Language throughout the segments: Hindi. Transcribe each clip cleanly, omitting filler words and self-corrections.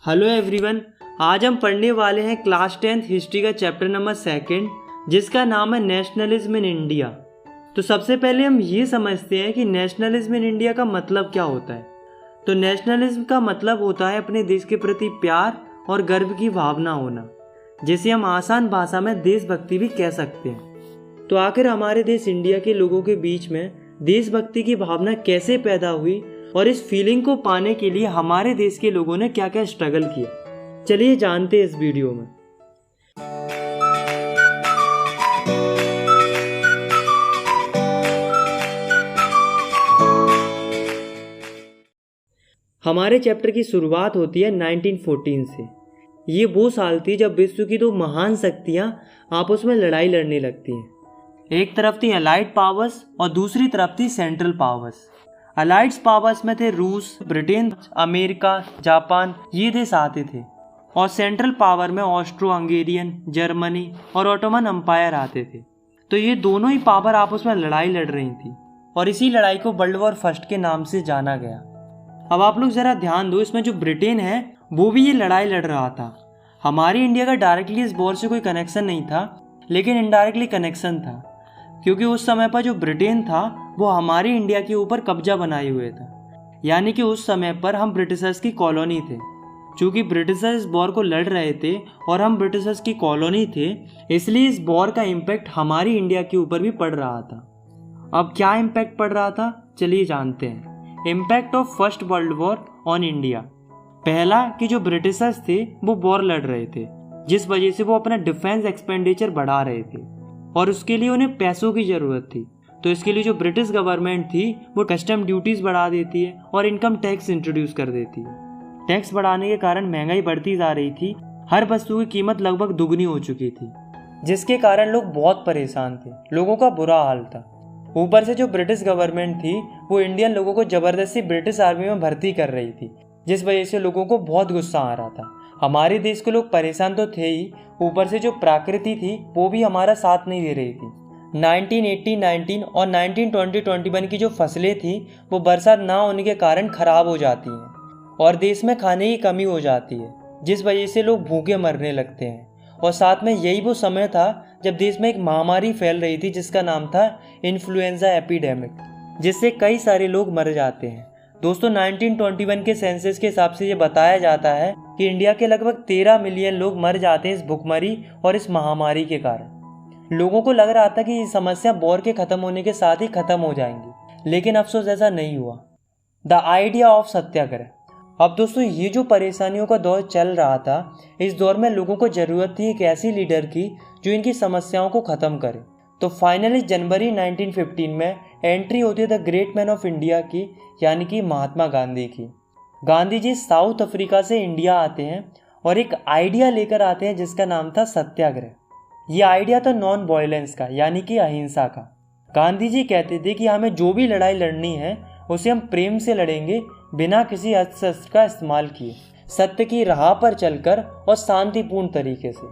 हेलो एवरीवन, आज हम पढ़ने वाले हैं क्लास 10th हिस्ट्री का चैप्टर नंबर 2 जिसका नाम है नेशनलिज्म इन इंडिया। तो सबसे पहले हम ये समझते हैं कि नेशनलिज्म इन इंडिया का मतलब क्या होता है। तो नेशनलिज्म का मतलब होता है अपने देश के प्रति प्यार और गर्व की भावना होना, जिसे हम आसान भाषा में देशभक्ति भी कह सकते हैं। तो आखिर हमारे देश इंडिया के लोगों के बीच में देशभक्ति की भावना कैसे पैदा हुई और इस फीलिंग को पाने के लिए हमारे देश के लोगों ने क्या क्या स्ट्रगल किया, चलिए जानते हैं इस वीडियो में। हमारे चैप्टर की शुरुआत होती है 1914 से। ये वो साल थी जब विश्व की दो महान शक्तियां आपस में लड़ाई लड़ने लगती हैं। एक तरफ थी अलाइड पावर्स और दूसरी तरफ थी सेंट्रल पावर्स। अलाइड्स पावर्स में थे रूस, ब्रिटेन, अमेरिका, जापान, ये देश आते थे। और सेंट्रल पावर में ऑस्ट्रो हंगेरियन, जर्मनी और ऑटोमन एम्पायर आते थे। तो ये दोनों ही पावर आपस में लड़ाई लड़ रही थी और इसी लड़ाई को वर्ल्ड वॉर फर्स्ट के नाम से जाना गया। अब आप लोग जरा ध्यान दो, इसमें जो ब्रिटेन है वो भी ये लड़ाई लड़ रहा था। हमारी इंडिया का डायरेक्टली इस वॉर से कोई कनेक्शन नहीं था, लेकिन इनडायरेक्टली कनेक्शन था, क्योंकि उस समय पर जो ब्रिटेन था वो हमारी इंडिया के ऊपर कब्जा बनाए हुए था। यानी कि उस समय पर हम ब्रिटिशर्स की कॉलोनी थे। चूँकि ब्रिटिशर्स इस वॉर को लड़ रहे थे और हम ब्रिटिशर्स की कॉलोनी थे, इसलिए इस वॉर का इम्पैक्ट हमारी इंडिया के ऊपर भी पड़ रहा था। अब क्या इम्पैक्ट पड़ रहा था, चलिए जानते हैं। Impact of first world war on India. पहला कि जो ब्रिटिशर्स थे वो वॉर लड़ रहे थे, जिस वजह से वो अपना डिफेंस एक्सपेंडिचर बढ़ा रहे थे और उसके लिए उन्हें पैसों की ज़रूरत थी। तो इसके लिए जो ब्रिटिश गवर्नमेंट थी वो कस्टम ड्यूटीज़ बढ़ा देती है और इनकम टैक्स इंट्रोड्यूस कर देती है। टैक्स बढ़ाने के कारण महंगाई बढ़ती जा रही थी। हर वस्तु की कीमत लगभग दुगनी हो चुकी थी, जिसके कारण लोग बहुत परेशान थे। लोगों का बुरा हाल था। ऊपर से जो ब्रिटिश गवर्नमेंट थी वो इंडियन लोगों को ज़बरदस्ती ब्रिटिश आर्मी में भर्ती कर रही थी, जिस वजह से लोगों को बहुत गुस्सा आ रहा था। हमारे देश के लोग परेशान तो थे ही, ऊपर से जो प्रकृति थी वो भी हमारा साथ नहीं दे रही थी। 1918-19 और 1920-21 की जो फसलें थी वो बरसात ना होने के कारण खराब हो जाती हैं और देश में खाने की कमी हो जाती है, जिस वजह से लोग भूखे मरने लगते हैं। और साथ में यही वो समय था जब देश में एक महामारी फैल रही थी जिसका नाम था इन्फ्लुएंजा एपिडेमिक, जिससे कई सारे लोग मर जाते हैं। दोस्तों, 1921 के सेंसस के हिसाब से ये बताया जाता है कि इंडिया के लगभग 13 मिलियन लोग मर जाते हैं इस भुखमरी और इस महामारी के कारण। लोगों को लग रहा था कि ये समस्या वॉर के खत्म होने के साथ ही खत्म हो जाएंगी, लेकिन अफसोस ऐसा नहीं हुआ। द आइडिया ऑफ सत्याग्रह। अब दोस्तों, ये जो परेशानियों का दौर चल रहा था, इस दौर में लोगों को जरूरत थी एक ऐसी लीडर की जो इनकी समस्याओं को खत्म करे। तो फाइनली जनवरी 1915 में एंट्री होती है the great man of India की, यानी कि महात्मा गांधी की। गांधी जी साउथ अफ्रीका से इंडिया आते हैं और एक आइडिया लेकर आते हैं जिसका नाम था सत्याग्रह। ये आइडिया था नॉन वायलेंस का, यानी कि अहिंसा का। गांधी जी कहते थे कि हमें जो भी लड़ाई लड़नी है उसे हम प्रेम से लड़ेंगे, बिना किसी अस्त्र शस्त्र का इस्तेमाल किए, सत्य की राह पर चलकर और शांतिपूर्ण तरीके से।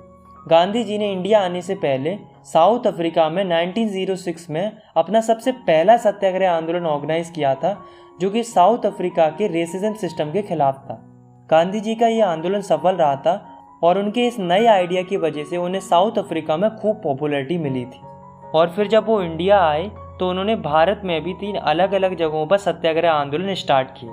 गांधी जी ने इंडिया आने से पहले साउथ अफ्रीका में 1906 में अपना सबसे पहला सत्याग्रह आंदोलन ऑर्गेनाइज किया था, जो कि साउथ अफ्रीका के रेसिज्म सिस्टम के खिलाफ था। गांधी जी का यह आंदोलन सफल रहा था और उनके इस नए आइडिया की वजह से उन्हें साउथ अफ्रीका में खूब पॉपुलैरिटी मिली थी। और फिर जब वो इंडिया आए तो उन्होंने भारत में भी 3 अलग अलग जगहों पर सत्याग्रह आंदोलन स्टार्ट किए।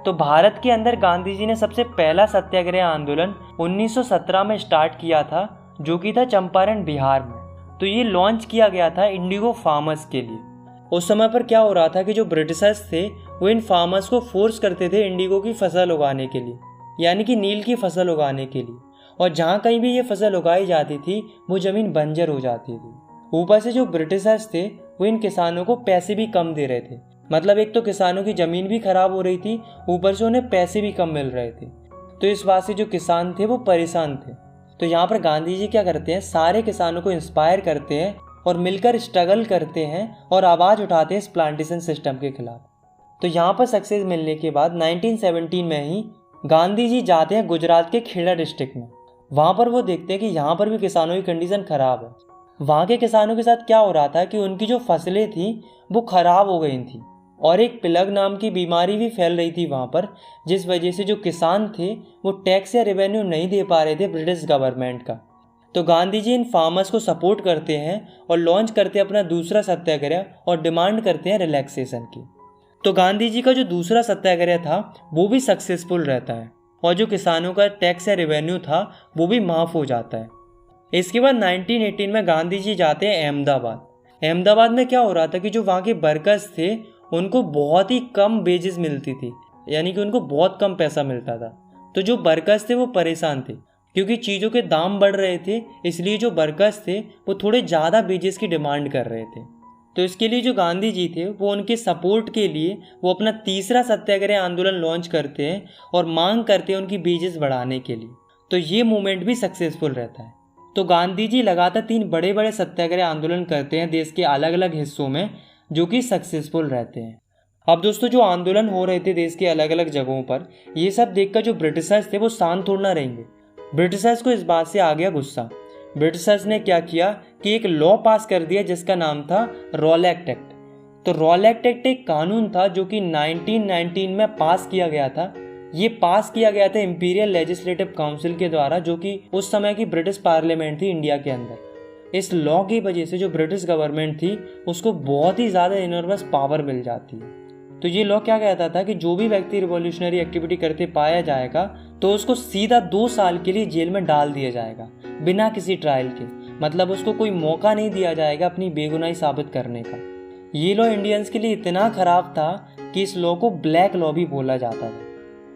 तो भारत के अंदर गांधी जी ने सबसे पहला सत्याग्रह आंदोलन 1917 में स्टार्ट किया था, जो कि था चंपारण, बिहार में। तो ये लॉन्च किया गया था इंडिगो फार्मर्स के लिए। उस समय पर क्या हो रहा था कि जो ब्रिटिशर्स थे वो इन फार्मर्स को फोर्स करते थे इंडिगो की फसल उगाने के लिए, यानी कि नील की फसल उगाने के लिए। और जहाँ कहीं भी ये फसल उगाई जाती थी वो ज़मीन बंजर हो जाती थी। ऊपर से जो ब्रिटिशर्स थे वो इन किसानों को पैसे भी कम दे रहे थे। मतलब एक तो किसानों की ज़मीन भी खराब हो रही थी, ऊपर से उन्हें पैसे भी कम मिल रहे थे। तो इस बात से जो किसान थे वो परेशान थे। तो यहाँ पर गांधी जी क्या करते हैं, सारे किसानों को इंस्पायर करते हैं और मिलकर स्ट्रगल करते हैं और आवाज़ उठाते हैं इस प्लांटेशन सिस्टम के खिलाफ। तो यहाँ पर सक्सेस मिलने के बाद 1917 में ही गांधी जी जाते हैं गुजरात के खेड़ा डिस्ट्रिक्ट में। वहाँ पर वो देखते हैं कि यहाँ पर भी किसानों की कंडीशन ख़राब है। वहाँ के किसानों के साथ क्या हो रहा था कि उनकी जो फसलें थी वो ख़राब हो गई थी और एक प्लग नाम की बीमारी भी फैल रही थी वहाँ पर, जिस वजह से जो किसान थे वो टैक्स या रेवेन्यू नहीं दे पा रहे थे ब्रिटिश गवर्नमेंट का। तो गांधी जी इन फार्मर्स को सपोर्ट करते हैं और लॉन्च करते हैं अपना दूसरा सत्याग्रह और डिमांड करते हैं रिलैक्सेशन की। तो गांधी जी का जो दूसरा सत्याग्रह था वो भी सक्सेसफुल रहता है और जो किसानों का टैक्स या रेवेन्यू था वो भी माफ़ हो जाता है। इसके बाद 1918 में गांधी जी जाते हैं अहमदाबाद। अहमदाबाद में क्या हो रहा था कि जो वहाँ के वर्कर्स थे उनको बहुत ही कम वेजेस मिलती थी, यानी कि उनको बहुत कम पैसा मिलता था। तो जो वर्कर्स थे वो परेशान थे क्योंकि चीज़ों के दाम बढ़ रहे थे, इसलिए जो वर्कर्स थे वो थोड़े ज़्यादा वेजेस की डिमांड कर रहे थे। तो इसके लिए जो गांधी जी थे वो उनके सपोर्ट के लिए वो अपना तीसरा सत्याग्रह आंदोलन लॉन्च करते हैं और मांग करते हैं उनकी वेजेस बढ़ाने के लिए। तो ये मूवमेंट भी सक्सेसफुल रहता है। तो गांधी जी लगातार 3 बड़े बड़े सत्याग्रह आंदोलन करते हैं देश के अलग अलग हिस्सों में, जो कि सक्सेसफुल रहते हैं। अब दोस्तों जो आंदोलन हो रहे थे देश के अलग अलग जगहों पर, ये सब देखकर जो ब्रिटिशर्स थे वो शांत थोड़ा ना रहेंगे। ब्रिटिशर्स को इस बात से आ गया गुस्सा। ब्रिटिशर्स ने क्या किया कि एक लॉ पास कर दिया जिसका नाम था रॉलेट एक्ट। तो रॉलेट एक्ट एक कानून था जो कि 1919 में पास किया गया था। ये पास किया गया था इंपीरियल लेजिस्लेटिव काउंसिल के द्वारा, जो कि उस समय की ब्रिटिश पार्लियामेंट थी इंडिया के अंदर। इस लॉ की वजह से जो ब्रिटिश गवर्नमेंट थी उसको बहुत ही ज़्यादा इनॉर्मस पावर मिल जाती है। तो ये लॉ क्या कहता था कि जो भी व्यक्ति रिवॉल्यूशनरी एक्टिविटी करते पाया जाएगा तो उसको सीधा 2 साल के लिए जेल में डाल दिया जाएगा बिना किसी ट्रायल के। मतलब उसको कोई मौका नहीं दिया जाएगा अपनी बेगुनाही साबित करने का। ये लॉ इंडियंस के लिए इतना खराब था कि इस लॉ को ब्लैक लॉ भी बोला जाता था।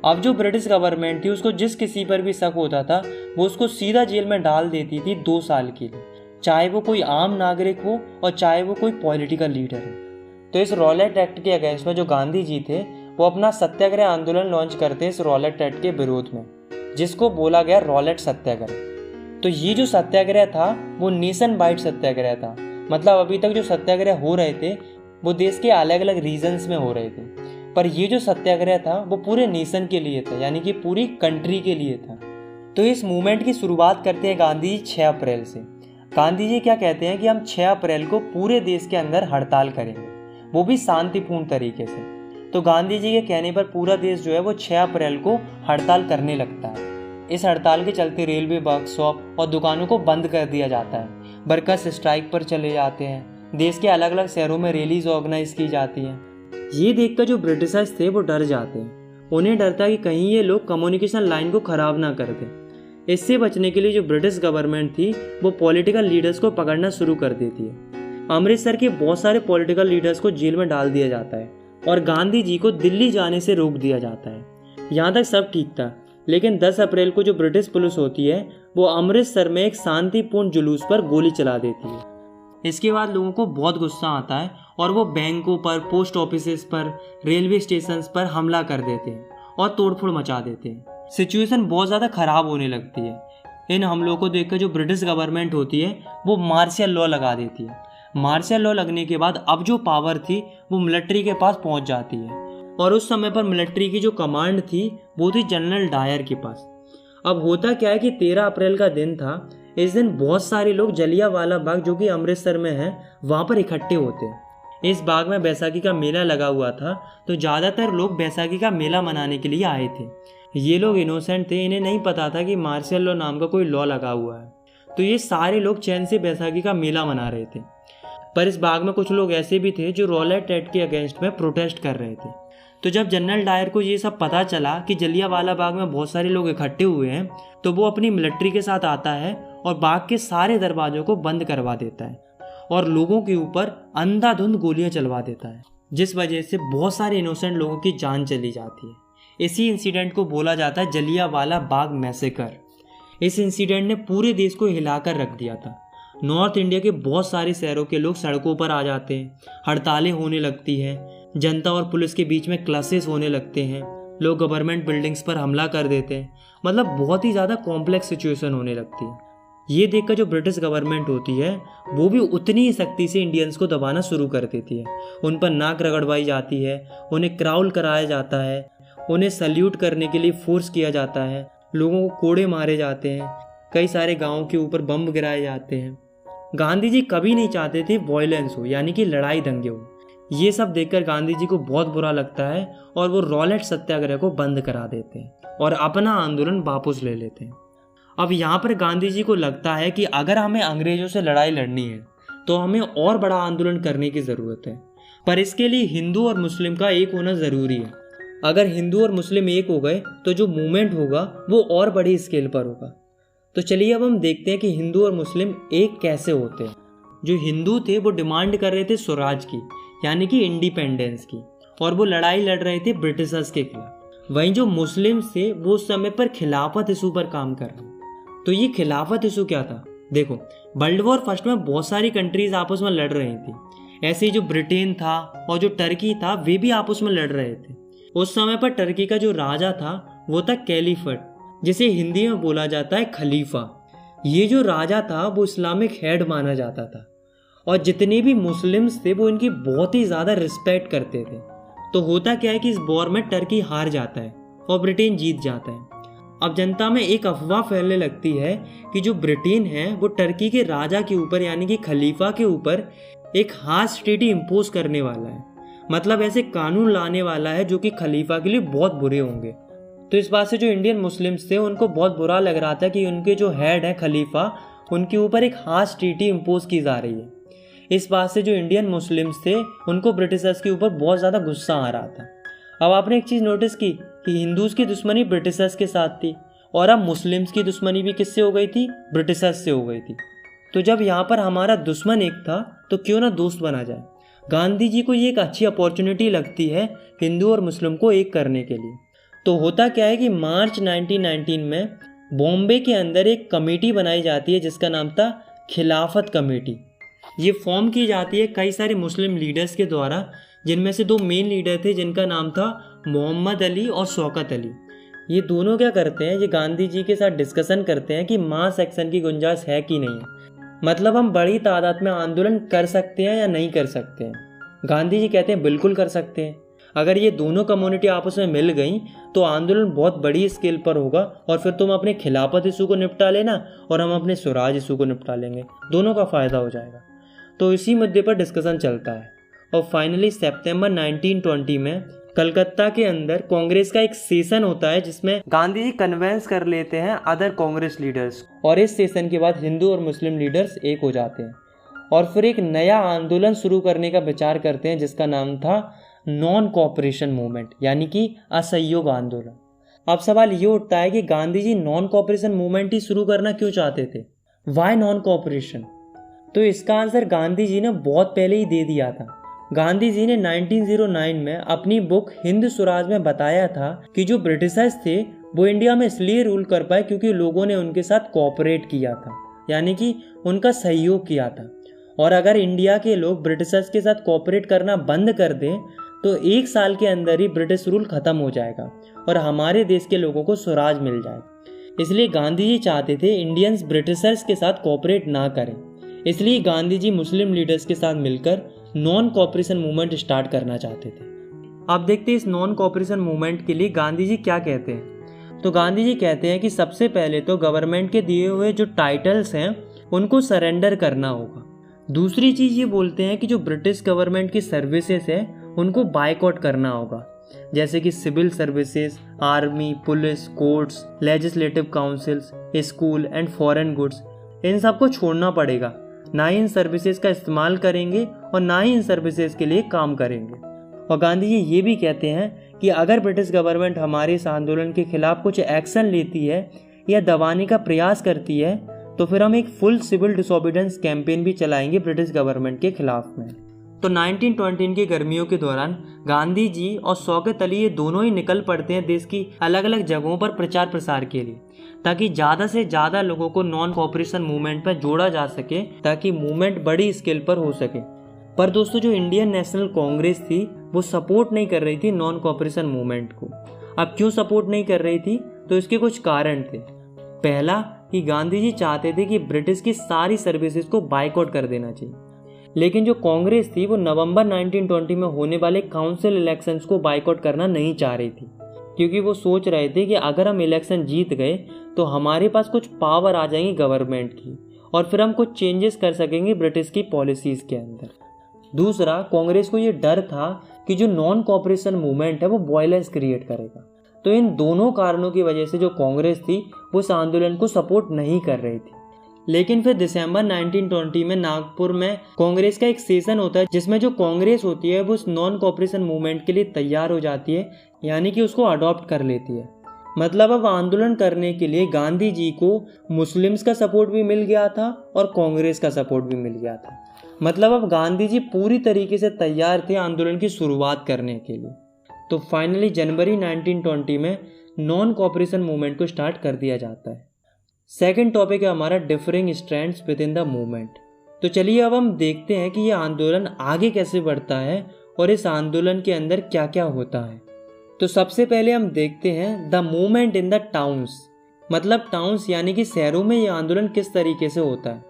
अब जो ब्रिटिश गवर्नमेंट थी उसको जिस किसी पर भी शक होता था वो उसको सीधा जेल में डाल देती थी 2 साल के लिए, चाहे वो कोई आम नागरिक हो और चाहे वो कोई पॉलिटिकल लीडर हो। तो इस रॉलेट एक्ट के अगेंस्ट में जो गांधी जी थे वो अपना सत्याग्रह आंदोलन लॉन्च करते इस रॉलेट एक्ट के विरोध में, जिसको बोला गया रॉलेट सत्याग्रह। तो ये जो सत्याग्रह था वो नेशन वाइड सत्याग्रह था। मतलब अभी तक जो सत्याग्रह हो रहे थे वो देश के अलग अलग रीजन्स में हो रहे थे, पर ये जो सत्याग्रह था वो पूरे नेशन के लिए था, यानी कि पूरी कंट्री के लिए था। तो इस मूवमेंट की शुरुआत करते हैं गांधी जी 6 अप्रैल से। गांधी जी क्या कहते हैं कि हम 6 अप्रैल को पूरे देश के अंदर हड़ताल करेंगे, वो भी शांतिपूर्ण तरीके से। तो गांधी जी के कहने पर पूरा देश जो है वो 6 अप्रैल को हड़ताल करने लगता है। इस हड़ताल के चलते रेलवे, वर्कशॉप और दुकानों को बंद कर दिया जाता है। वर्कर्स स्ट्राइक पर चले जाते हैं। देश के अलग अलग शहरों में रैलीज ऑर्गेनाइज की जाती हैं। ये देखकर जो ब्रिटिशर्स थे वो डर जाते हैं। उन्हें डर था कि कहीं ये लोग कम्युनिकेशन लाइन को खराब ना कर दें। इससे बचने के लिए जो ब्रिटिश गवर्नमेंट थी वो पॉलिटिकल लीडर्स को पकड़ना शुरू कर देती है। अमृतसर के बहुत सारे पॉलिटिकल लीडर्स को जेल में डाल दिया जाता है और गांधी जी को दिल्ली जाने से रोक दिया जाता है। यहाँ तक सब ठीक था, लेकिन 10 अप्रैल को जो ब्रिटिश पुलिस होती है वो अमृतसर में एक शांतिपूर्ण जुलूस पर गोली चला देती है। इसके बाद लोगों को बहुत गुस्सा आता है और वो बैंकों पर, पोस्ट ऑफिसेज पर, रेलवे स्टेशन पर हमला कर देते हैं और तोड़फोड़ मचा देते हैं। सिचुएशन बहुत ज़्यादा ख़राब होने लगती है। इन हमलों को देखकर जो ब्रिटिश गवर्नमेंट होती है वो मार्शल लॉ लगा देती है। मार्शल लॉ लगने के बाद अब जो पावर थी वो मिलिट्री के पास पहुंच जाती है और उस समय पर मिलिट्री की जो कमांड थी वो थी जनरल डायर के पास। अब होता क्या है कि 13 अप्रैल का दिन था। इस दिन बहुत सारे लोग जलियांवाला बाग, जो कि अमृतसर में है, वहाँ पर इकट्ठे होते हैं। इस बाग में बैसाखी का मेला लगा हुआ था, तो ज़्यादातर लोग बैसाखी का मेला मनाने के लिए आए थे। ये लोग इनोसेंट थे, इन्हें नहीं पता था कि मार्शल लॉ नाम का कोई लॉ लगा हुआ है। तो ये सारे लोग चैन से बैसाखी का मेला मना रहे थे। पर इस बाग में कुछ लोग ऐसे भी थे जो रॉलेट एक्ट के अगेंस्ट में प्रोटेस्ट कर रहे थे। तो जब जनरल डायर को ये सब पता चला कि जलियांवाला बाग में बहुत सारे लोग इकट्ठे हुए हैं, तो वो अपनी मिलिट्री के साथ आता है और बाग के सारे दरवाजों को बंद करवा देता है और लोगों के ऊपर अंधाधुंध गोलियां चलवा देता है, जिस वजह से बहुत सारे इनोसेंट लोगों की जान चली जाती है। इसी इंसिडेंट को बोला जाता है जलियांवाला बाग मैसेकर। इस इंसिडेंट ने पूरे देश को हिलाकर रख दिया था। नॉर्थ इंडिया के बहुत सारे शहरों के लोग सड़कों पर आ जाते हैं, हड़तालें होने लगती हैं, जनता और पुलिस के बीच में क्लैशेस होने लगते हैं, लोग गवर्नमेंट बिल्डिंग्स पर हमला कर देते हैं। मतलब बहुत ही ज़्यादा कॉम्प्लेक्स सिचुएशन होने लगती है। ये देखकर जो ब्रिटिश गवर्नमेंट होती है वो भी उतनी ही सख्ती से इंडियंस को दबाना शुरू कर देती है। उन पर नाक रगड़वाई जाती है, उन्हें क्राउल कराया जाता है, उन्हें सल्यूट करने के लिए फोर्स किया जाता है, लोगों को कोड़े मारे जाते हैं, कई सारे गाँव के ऊपर बम गिराए जाते हैं। गांधी जी कभी नहीं चाहते थे वॉयलेंस हो, यानी कि लड़ाई दंगे हो। ये सब देखकर गांधी जी को बहुत बुरा लगता है और वो रॉलेट सत्याग्रह को बंद करा देते हैं और अपना आंदोलन वापस ले लेते हैं। अब यहाँ पर गांधी जी को लगता है कि अगर हमें अंग्रेजों से लड़ाई लड़नी है तो हमें और बड़ा आंदोलन करने की ज़रूरत है, पर इसके लिए हिंदू और मुस्लिम का एक होना ज़रूरी है। अगर हिंदू और मुस्लिम एक हो गए तो जो मूवमेंट होगा वो और बड़ी स्केल पर होगा। तो चलिए अब हम देखते हैं कि हिंदू और मुस्लिम एक कैसे होते हैं। जो हिंदू थे वो डिमांड कर रहे थे स्वराज की, यानी कि इंडिपेंडेंस की, और वो लड़ाई लड़ रहे थे ब्रिटिशर्स के खिलाफ। वहीं जो मुस्लिम थे वो उस समय पर खिलाफत इशू पर काम कर रहे। तो ये खिलाफत इशू क्या था? देखो, वर्ल्ड वॉर फर्स्ट में बहुत सारी कंट्रीज आपस में लड़ रही थी। ऐसे ही जो ब्रिटेन था और जो टर्की था वे भी आपस में लड़ रहे थे। उस समय पर टर्की का जो राजा था वो था कैलीफट, जिसे हिंदी में बोला जाता है खलीफा। ये जो राजा था वो इस्लामिक हेड माना जाता था और जितने भी मुस्लिम्स थे वो इनकी बहुत ही ज़्यादा रिस्पेक्ट करते थे। तो होता क्या है कि इस वॉर में टर्की हार जाता है और ब्रिटेन जीत जाता है। अब जनता में एक अफवाह फैलने लगती है कि जो ब्रिटेन है वो टर्की के राजा के ऊपर यानी कि खलीफा के ऊपर एक हार्श ट्रीटी इम्पोज करने वाला है, मतलब ऐसे कानून लाने वाला है जो कि खलीफा के लिए बहुत बुरे होंगे। तो इस बात से जो इंडियन मुस्लिम्स थे उनको बहुत बुरा लग रहा था कि उनके जो हेड है खलीफा, उनके ऊपर एक हार्श ट्रीटी इम्पोज की जा रही है। इस बात से जो इंडियन मुस्लिम्स थे उनको ब्रिटिशर्स के ऊपर बहुत ज़्यादा गुस्सा आ रहा था। अब आपने एक चीज़ नोटिस की कि हिंदूज़ की दुश्मनी ब्रिटिशर्स के साथ थी और अब मुस्लिम्स की दुश्मनी भी किससे हो गई थी? ब्रिटिशर्स से हो गई थी। तो जब यहाँ पर हमारा दुश्मन एक था तो क्यों ना दोस्त बना जाए। गांधी जी को ये एक अच्छी अपॉर्चुनिटी लगती है हिंदू और मुस्लिम को एक करने के लिए। तो होता क्या है कि मार्च 1919 में बॉम्बे के अंदर एक कमेटी बनाई जाती है जिसका नाम था खिलाफत कमेटी। ये फॉर्म की जाती है कई सारे मुस्लिम लीडर्स के द्वारा, जिनमें से दो मेन लीडर थे जिनका नाम था मोहम्मद अली और शौकत अली। ये दोनों क्या करते हैं, ये गांधी जी के साथ डिस्कशन करते हैं कि मास एक्शन की गुंजाइश है कि नहीं है, मतलब हम बड़ी तादाद में आंदोलन कर सकते हैं या नहीं कर सकते हैं। गांधी जी कहते हैं बिल्कुल कर सकते हैं। अगर ये दोनों कम्युनिटी आपस में मिल गई तो आंदोलन बहुत बड़ी स्केल पर होगा और फिर तुम अपने खिलाफत इशू को निपटा लेना और हम अपने स्वराज इशू को निपटा लेंगे, दोनों का फ़ायदा हो जाएगा। तो इसी मुद्दे पर डिस्कशन चलता है और फाइनली सितंबर 1920 में कलकत्ता के अंदर कांग्रेस का एक सेशन होता है जिसमें गांधी जी कन्वेंस कर लेते हैं अदर कांग्रेस लीडर्स, और इस सेशन के बाद हिंदू और मुस्लिम लीडर्स एक हो जाते हैं और फिर एक नया आंदोलन शुरू करने का विचार करते हैं जिसका नाम था नॉन कोऑपरेशन मूवमेंट, यानी कि असहयोग आंदोलन। अब सवाल ये उठता है कि Gandhi ji non cooperation movement ही शुरू करना क्यों चाहते थे? Why non cooperation? तो इसका आंसर गांधी जी ने बहुत पहले ही दे दिया था। गांधी जी ने 1909 में अपनी बुक हिंद स्वराज में बताया था कि जो ब्रिटिशर्स थे वो इंडिया में इसलिए रूल कर पाए क्योंकि लोगों ने उनके साथ कोऑपरेट किया था, यानी कि उनका सहयोग किया था। और अगर इंडिया के लोग ब्रिटिशर्स के साथ कोऑपरेट करना बंद कर दें तो 1 साल के अंदर ही ब्रिटिश रूल खत्म हो जाएगा और हमारे देश के लोगों को स्वराज मिल जाएगा। इसलिए गांधी जी चाहते थे इंडियंस ब्रिटिशर्स के साथ कोऑपरेट ना करें। इसलिए गांधी जी मुस्लिम लीडर्स के साथ मिलकर नॉन कोऑपरेशन मूवमेंट स्टार्ट करना चाहते थे। अब देखते हैं इस नॉन कोऑपरेशन मूवमेंट के लिए गांधी जी क्या कहते हैं। तो गांधी जी कहते हैं कि सबसे पहले तो गवर्नमेंट के दिए हुए जो टाइटल्स हैं उनको सरेंडर करना होगा। दूसरी चीज़ ये बोलते हैं कि जो ब्रिटिश गवर्नमेंट की सर्विसेज है उनको बायकॉट करना होगा, जैसे कि civil services, army, police, courts, legislative councils, school and foreign goods, इन सबको छोड़ना पड़ेगा। ना ही इन सर्विसेज का इस्तेमाल करेंगे और ना ही इन सर्विसेज के लिए काम करेंगे। और गांधी जी ये भी कहते हैं कि अगर ब्रिटिश गवर्नमेंट हमारे इस आंदोलन के खिलाफ कुछ एक्शन लेती है या दबाने का प्रयास करती है तो फिर हम एक फुल सिविल डिसोबीडियंस कैंपेन भी चलाएंगे ब्रिटिश गवर्नमेंट के खिलाफ में। तो 1920 की गर्मियों के दौरान गांधी जी और शौकत अली ये दोनों ही निकल पड़ते हैं देश की अलग अलग जगहों पर प्रचार प्रसार के लिए, ताकि ज़्यादा से ज़्यादा लोगों को नॉन कोऑपरेशन मूवमेंट पर जोड़ा जा सके, ताकि मूवमेंट बड़ी स्केल पर हो सके। पर दोस्तों जो इंडियन नेशनल कांग्रेस थी वो सपोर्ट नहीं कर रही थी नॉन कोऑपरेशन मूवमेंट को। अब क्यों सपोर्ट नहीं कर रही थी? तो इसके कुछ कारण थे। पहला कि गांधी जी चाहते थे कि ब्रिटिश की सारी सर्विसेज को बायकॉट कर देना चाहिए, लेकिन जो कांग्रेस थी वो नवंबर 1920 में होने वाले काउंसिल इलेक्शंस को बायकॉट करना नहीं चाह रही थी, क्योंकि वो सोच रहे थे कि अगर हम इलेक्शन जीत गए तो हमारे पास कुछ पावर आ जाएंगी गवर्नमेंट की और फिर हम कुछ चेंजेस कर सकेंगे ब्रिटिश की पॉलिसीज़ के अंदर। दूसरा, कांग्रेस को ये डर था कि जो नॉन कोऑपरेशन मूवमेंट है वो वायलेंस क्रिएट करेगा। तो इन दोनों कारणों की वजह से जो कांग्रेस थी वो इस आंदोलन को सपोर्ट नहीं कर रही थी। लेकिन फिर दिसंबर 1920 में नागपुर में कांग्रेस का एक सेशन होता है जिसमें जो कांग्रेस होती है वो उस नॉन कोऑपरेशन मूवमेंट के लिए तैयार हो जाती है, यानी कि उसको अडॉप्ट कर लेती है। मतलब अब आंदोलन करने के लिए गांधी जी को मुस्लिम्स का सपोर्ट भी मिल गया था और कांग्रेस का सपोर्ट भी मिल गया था। मतलब अब गांधी जी पूरी तरीके से तैयार थे आंदोलन की शुरुआत करने के लिए। तो फाइनली जनवरी 1920 में नॉन कोऑपरेशन मूवमेंट को स्टार्ट कर दिया जाता है। सेकंड टॉपिक है हमारा differing strands with in the movement. तो चलिए अब हम देखते हैं कि ये आंदोलन आगे कैसे बढ़ता है और इस आंदोलन के अंदर क्या क्या होता है। तो सबसे पहले हम देखते हैं the movement in the towns. मतलब टाउन्स यानी कि शहरों में ये आंदोलन किस तरीके से होता है।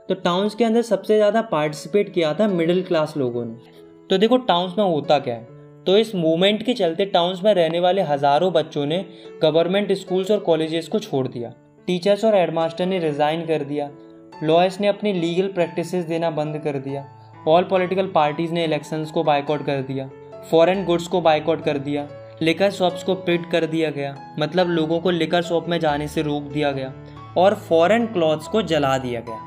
तो टाउन्स के अंदर सबसे ज़्यादा पार्टिसिपेट किया था मिडिल क्लास लोगों ने। तो देखो टाउन्स में होता क्या है, तो इस मूवमेंट के चलते टाउन्स में रहने वाले हज़ारों बच्चों ने गवर्नमेंट स्कूल्स और कॉलेजेस को छोड़ दिया। टीचर्स और हेडमास्टर ने रिज़ाइन कर दिया। लॉयर्स ने अपनी लीगल प्रैक्टिसेस देना बंद कर दिया। ऑल पॉलिटिकल पार्टीज़ ने इलेक्शंस को बाइकआउट कर दिया। फॉरेन गुड्स को बाइकआउट कर दिया। लिकर शॉप्स को पिट कर दिया गया, मतलब लोगों को लिकर शॉप में जाने से रोक दिया गया। और फॉरेन क्लॉथ्स को जला दिया गया।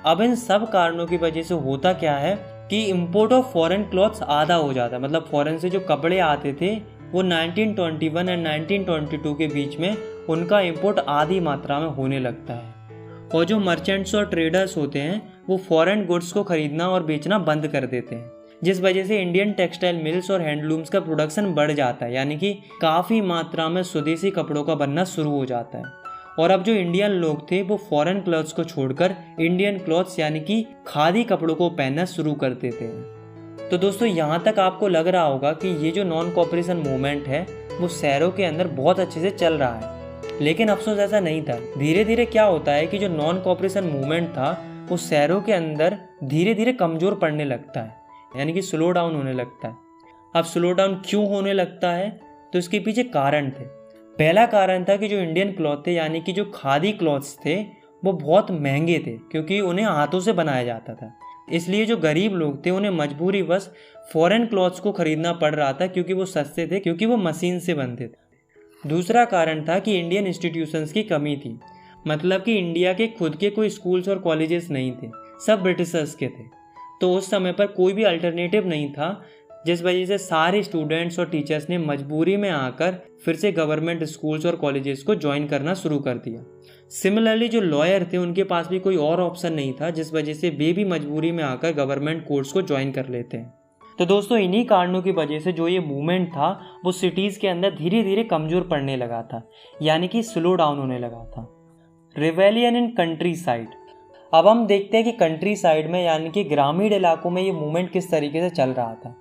अब इन सब कारणों की वजह से होता क्या है कि इंपोर्ट ऑफ फॉरेन क्लॉथ्स आधा हो जाता है। मतलब फॉरेन से जो कपड़े आते थे वो 1921 एंड 1922 के बीच में उनका इंपोर्ट आधी मात्रा में होने लगता है। और जो मर्चेंट्स और ट्रेडर्स होते हैं वो फॉरेन गुड्स को खरीदना और बेचना बंद कर देते हैं, जिस वजह से इंडियन टेक्सटाइल मिल्स और हैंडलूम्स का प्रोडक्शन बढ़ जाता है, यानी कि काफ़ी मात्रा में स्वदेशी कपड़ों का बनना शुरू हो जाता है। और अब जो इंडियन लोग थे वो फॉरेन क्लॉथ्स को छोड़कर इंडियन क्लॉथ्स यानी कि खादी कपड़ों को पहनना शुरू कर देते हैं। तो दोस्तों यहाँ तक आपको लग रहा होगा कि ये जो नॉन कोऑपरेशन मूवमेंट है वो शहरों के अंदर बहुत अच्छे से चल रहा है। लेकिन अफसोस ऐसा नहीं था। धीरे धीरे क्या होता है कि जो नॉन कोऑपरेशन मूवमेंट था वो शहरों के अंदर धीरे धीरे कमज़ोर पड़ने लगता है, यानी कि स्लो डाउन होने लगता है। अब स्लो डाउन क्यों होने लगता है, तो इसके पीछे कारण थे। पहला कारण था कि जो इंडियन क्लॉथ थे यानी कि जो खादी क्लॉथ्स थे वो बहुत महंगे थे, क्योंकि उन्हें हाथों से बनाया जाता था। इसलिए जो गरीब लोग थे उन्हें मजबूरीवश फॉरेन क्लॉथ्स को खरीदना पड़ रहा था, क्योंकि वो सस्ते थे, क्योंकि वो मशीन से बनते थे। दूसरा कारण था कि इंडियन इंस्टीट्यूशंस की कमी थी। मतलब कि इंडिया के खुद के कोई स्कूल्स और कॉलेजेस नहीं थे, सब ब्रिटिशर्स के थे। तो उस समय पर कोई भी अल्टरनेटिव नहीं था, जिस वजह से सारे स्टूडेंट्स और टीचर्स ने मजबूरी में आकर फिर से गवर्नमेंट स्कूल्स और कॉलेजेस को ज्वाइन करना शुरू कर दिया। सिमिलरली जो लॉयर थे उनके पास भी कोई और ऑप्शन नहीं था, जिस वजह से वे भी मजबूरी में आकर गवर्नमेंट कोर्स को ज्वाइन कर लेते हैं। तो दोस्तों इन्हीं कारणों की वजह से जो ये मूवमेंट था वो सिटीज़ के अंदर धीरे धीरे कमज़ोर पड़ने लगा था, यानी कि स्लो डाउन होने लगा था। Rebellion in country side. अब हम देखते हैं कि कंट्री साइड में यानी कि ग्रामीण इलाकों में ये मूवमेंट किस तरीके से चल रहा था।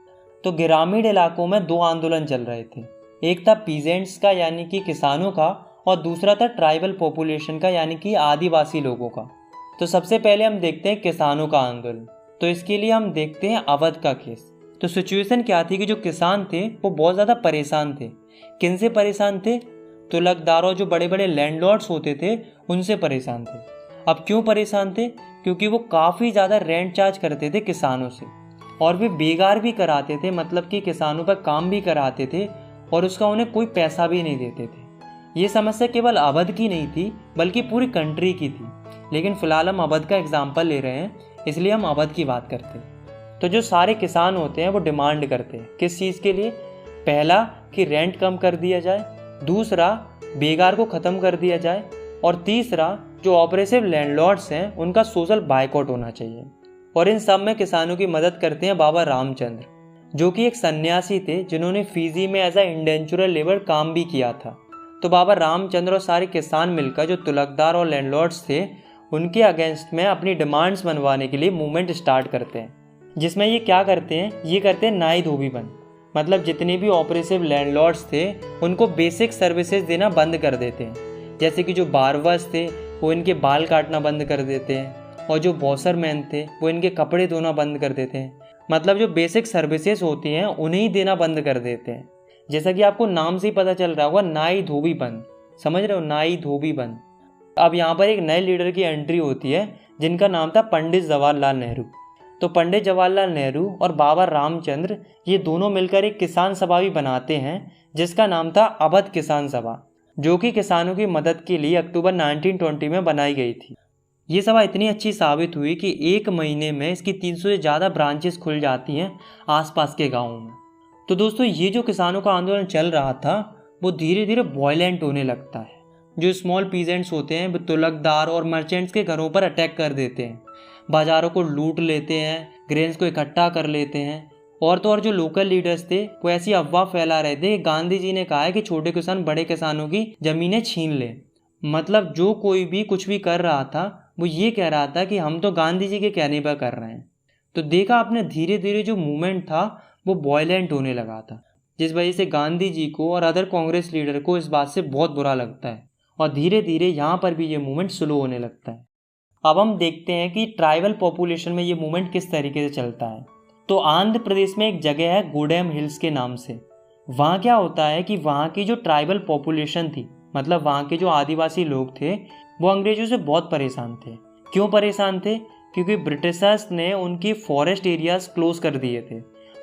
तो ग्रामीण इलाकों में दो आंदोलन चल रहे थे। एक था पीजेंट्स का यानी कि किसानों का, और दूसरा था ट्राइबल पॉपुलेशन का यानी कि आदिवासी लोगों का। तो सबसे पहले हम देखते हैं किसानों का आंदोलन। तो इसके लिए हम देखते हैं अवध का केस। तो सिचुएशन क्या थी कि जो किसान थे वो बहुत ज़्यादा परेशान थे। किन से परेशान थे? तुलकदारों, जो बड़े बड़े लैंडलॉर्ड्स होते थे उनसे परेशान थे। अब क्यों परेशान थे? क्योंकि वो काफ़ी ज़्यादा रेंट चार्ज करते थे किसानों से, और वे बेगार भी कराते थे, मतलब कि किसानों पर काम भी कराते थे और उसका उन्हें कोई पैसा भी नहीं देते थे। ये समस्या केवल अवध की नहीं थी बल्कि पूरी कंट्री की थी, लेकिन फ़िलहाल हम अवध का एग्जाम्पल ले रहे हैं इसलिए हम अवध की बात करते हैं। तो जो सारे किसान होते हैं वो डिमांड करते हैं किस चीज़ के लिए? पहला कि रेंट कम कर दिया जाए, दूसरा बेगार को ख़त्म कर दिया जाए, और तीसरा जो ऑपरेसिव लैंडलॉर्ड्स हैं उनका सोशल बायकॉट होना चाहिए। और इन सब में किसानों की मदद करते हैं बाबा रामचंद्र, जो कि एक सन्यासी थे जिन्होंने फीजी में एज अ इंडेंचुरल लेबर काम भी किया था। तो बाबा रामचंद्र और सारे किसान मिलकर जो तुलकदार और लैंडलॉर्ड्स थे उनके अगेंस्ट में अपनी डिमांड्स मनवाने के लिए मूवमेंट स्टार्ट करते हैं, जिसमें ये क्या करते हैं? ये करते हैं नाई धोबी बंद। मतलब जितने भी ऑपरेसिव लैंडलॉर्ड्स थे उनको बेसिक सर्विसेज देना बंद कर देते हैं, जैसे कि जो बार्बर्स थे वो इनके बाल काटना बंद कर देते हैं, और जो वॉशरमैन थे वो इनके कपड़े धोना बंद कर देते हैं। मतलब जो बेसिक सर्विसेज होती हैं उन्हें ही देना बंद कर देते हैं। जैसा कि आपको नाम से ही पता चल रहा होगा, नाई धोबी बंद। समझ रहे हो? नाई धोबी बंद। अब यहाँ पर एक नए लीडर की एंट्री होती है जिनका नाम था पंडित जवाहरलाल नेहरू। तो पंडित जवाहरलाल नेहरू और बाबा रामचंद्र ये दोनों मिलकर एक किसान सभा भी बनाते हैं जिसका नाम था अवध किसान सभा, जो कि किसानों की मदद के लिए अक्टूबर 1920 में बनाई गई थी। ये सभा इतनी अच्छी साबित हुई कि एक महीने में इसकी 300 से ज़्यादा ब्रांचेस खुल जाती हैं आसपास के गाँवों में। तो दोस्तों ये जो किसानों का आंदोलन चल रहा था वो धीरे धीरे वॉयलेंट होने लगता है। जो स्मॉल पीजेंट्स होते हैं वो तुलकदार और मर्चेंट्स के घरों पर अटैक कर देते हैं, बाजारों को लूट लेते हैं, ग्रेन्स को इकट्ठा कर लेते हैं। और तो और जो लोकल लीडर्स थे वो ऐसी अफवाह फैला रहे थे, गांधी जी ने कहा है कि छोटे किसान बड़े किसानों की जमीनें छीन ले। मतलब जो कोई भी कुछ भी कर रहा था वो ये कह रहा था कि हम तो गांधी जी के कहने पर कर रहे हैं। तो देखा आपने धीरे धीरे जो मूवमेंट था वो वॉयलेंट होने लगा था, जिस वजह से गांधी जी को और अदर कांग्रेस लीडर को इस बात से बहुत बुरा लगता है और धीरे धीरे यहाँ पर भी ये मूवमेंट स्लो होने लगता है। अब हम देखते हैं कि ट्राइबल पॉपुलेशन में ये मूवमेंट किस तरीके से चलता है। तो आंध्र प्रदेश में एक जगह है गूडेम हिल्स के नाम से। वहाँ क्या होता है कि वहाँ की जो ट्राइबल पॉपुलेशन थी, मतलब वहाँ के जो आदिवासी लोग थे, वो अंग्रेजों से बहुत परेशान थे। क्यों परेशान थे? क्योंकि ब्रिटिशर्स ने उनकी फॉरेस्ट एरियाज क्लोज कर दिए थे,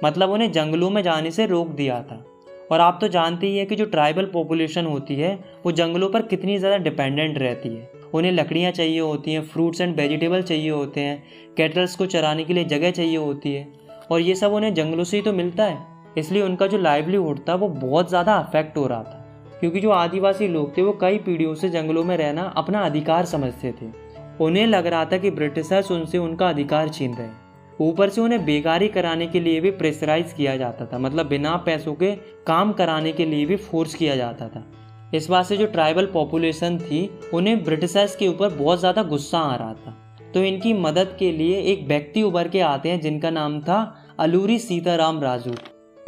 मतलब उन्हें जंगलों में जाने से रोक दिया था। और आप तो जानते ही हैं कि जो ट्राइबल पॉपुलेशन होती है वो जंगलों पर कितनी ज़्यादा डिपेंडेंट रहती है। उन्हें लकड़ियाँ चाहिए होती हैं, फ्रूट्स एंड वेजिटेबल चाहिए होते हैं, कैटल्स को चराने के लिए जगह चाहिए होती है, और ये सब उन्हें जंगलों से ही तो मिलता है। इसलिए उनका जो लाइवलीहुड था वो बहुत ज़्यादा अफेक्ट हो रहा था, क्योंकि जो आदिवासी लोग थे वो कई पीढ़ियों से जंगलों में रहना अपना अधिकार समझते थे। उन्हें लग रहा था कि ब्रिटिशर्स उनसे उनका अधिकार छीन रहे हैं। ऊपर से उन्हें बेकारी कराने के लिए भी प्रेशराइज किया जाता था, मतलब बिना पैसों के काम कराने के लिए भी फोर्स किया जाता था। इस बात से जो ट्राइबल पॉपुलेशन थी उन्हें ब्रिटिशर्स के ऊपर बहुत ज़्यादा गुस्सा आ रहा था। तो इनकी मदद के लिए एक व्यक्ति उभर के आते हैं जिनका नाम था अलूरी सीताराम राजू।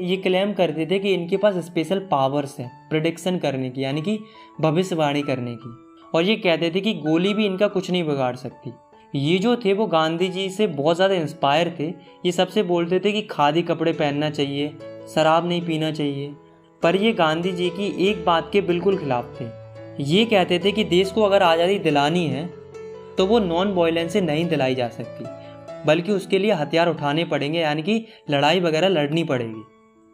ये क्लेम करते थे कि इनके पास स्पेशल पावर्स हैं प्रेडिक्शन करने की, यानी कि भविष्यवाणी करने की, और ये कहते थे कि गोली भी इनका कुछ नहीं बिगाड़ सकती। ये जो थे वो गांधी जी से बहुत ज़्यादा इंस्पायर थे। ये सबसे बोलते थे कि खादी कपड़े पहनना चाहिए, शराब नहीं पीना चाहिए, पर ये गांधी जी की एक बात के बिल्कुल खिलाफ थे। ये कहते थे कि देश को अगर आज़ादी दिलानी है तो वो नॉन वायलेंस से नहीं दिलाई जा सकती, बल्कि उसके लिए हथियार उठाने पड़ेंगे, यानी कि लड़ाई वगैरह लड़नी पड़ेगी।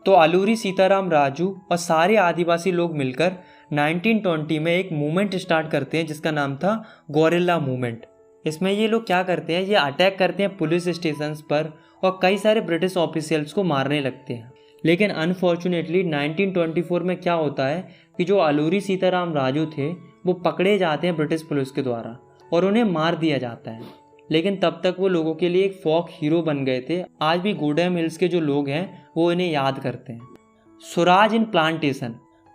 तो अलूरी सीताराम राजू और सारे आदिवासी लोग मिलकर 1920 में एक मूवमेंट स्टार्ट करते हैं जिसका नाम था गोरिल्ला मूवमेंट। इसमें ये लोग क्या करते हैं, ये अटैक करते हैं पुलिस स्टेशंस पर और कई सारे ब्रिटिश ऑफिशियल्स को मारने लगते हैं। लेकिन अनफॉर्चुनेटली 1924 में क्या होता है कि जो अलूरी सीताराम राजू थे वो पकड़े जाते हैं ब्रिटिश पुलिस के द्वारा और उन्हें मार दिया जाता है। लेकिन तब तक वो लोगों के लिए एक फोक हीरो बन गए थे। आज भी गूडेम हिल्स के जो लोग हैं वो इन्हें याद करते हैं। स्वराज इन प्लांटेशन।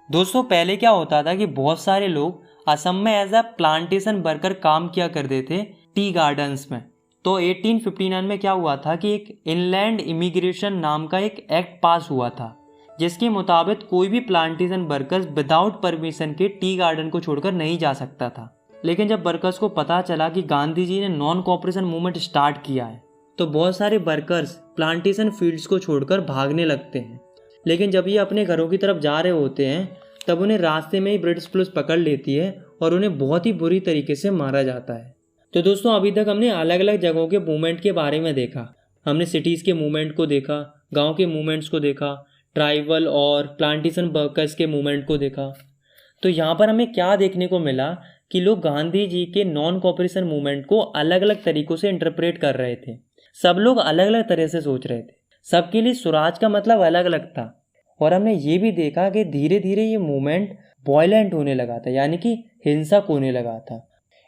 दोस्तों पहले क्या होता था कि बहुत सारे लोग असम में एज अ प्लांटेशन वर्कर काम किया करते थे टी गार्डन्स में। तो 1859 में क्या हुआ था कि एक इनलैंड इमिग्रेशन नाम का एक एक्ट पास हुआ था, जिसके मुताबिक कोई भी प्लांटेशन वर्कर्स विदाउट परमिशन के टी गार्डन को छोड़कर नहीं जा सकता था। लेकिन जब वर्कर्स को पता चला कि गांधी जी ने नॉन कोऑपरेशन मूवमेंट स्टार्ट किया है तो बहुत सारे वर्कर्स प्लांटेशन फील्ड्स को छोड़कर भागने लगते हैं। लेकिन जब ये अपने घरों की तरफ जा रहे होते हैं तब उन्हें रास्ते में ही ब्रिटिश पुलिस पकड़ लेती है और उन्हें बहुत ही बुरी तरीके से मारा जाता है। तो दोस्तों अभी तक हमने अलग अलग जगहों के मूवमेंट के बारे में देखा। हमने सिटीज़ के मूवमेंट को देखा, गांव के मूवमेंट्स को देखा, ट्राइबल और प्लांटेशन वर्कर्स के मूवमेंट को देखा। तो यहाँ पर हमें क्या देखने को मिला कि लोग गांधी जी के नॉन कोऑपरेशन मूवमेंट को अलग अलग तरीक़ों से इंटरप्रेट कर रहे थे। सब लोग अलग अलग तरह से सोच रहे थे, सबके लिए स्वराज का मतलब अलग अलग था। और हमने ये भी देखा कि धीरे धीरे ये मूवमेंट वॉयलेंट होने लगा था, यानी कि हिंसक होने लगा था।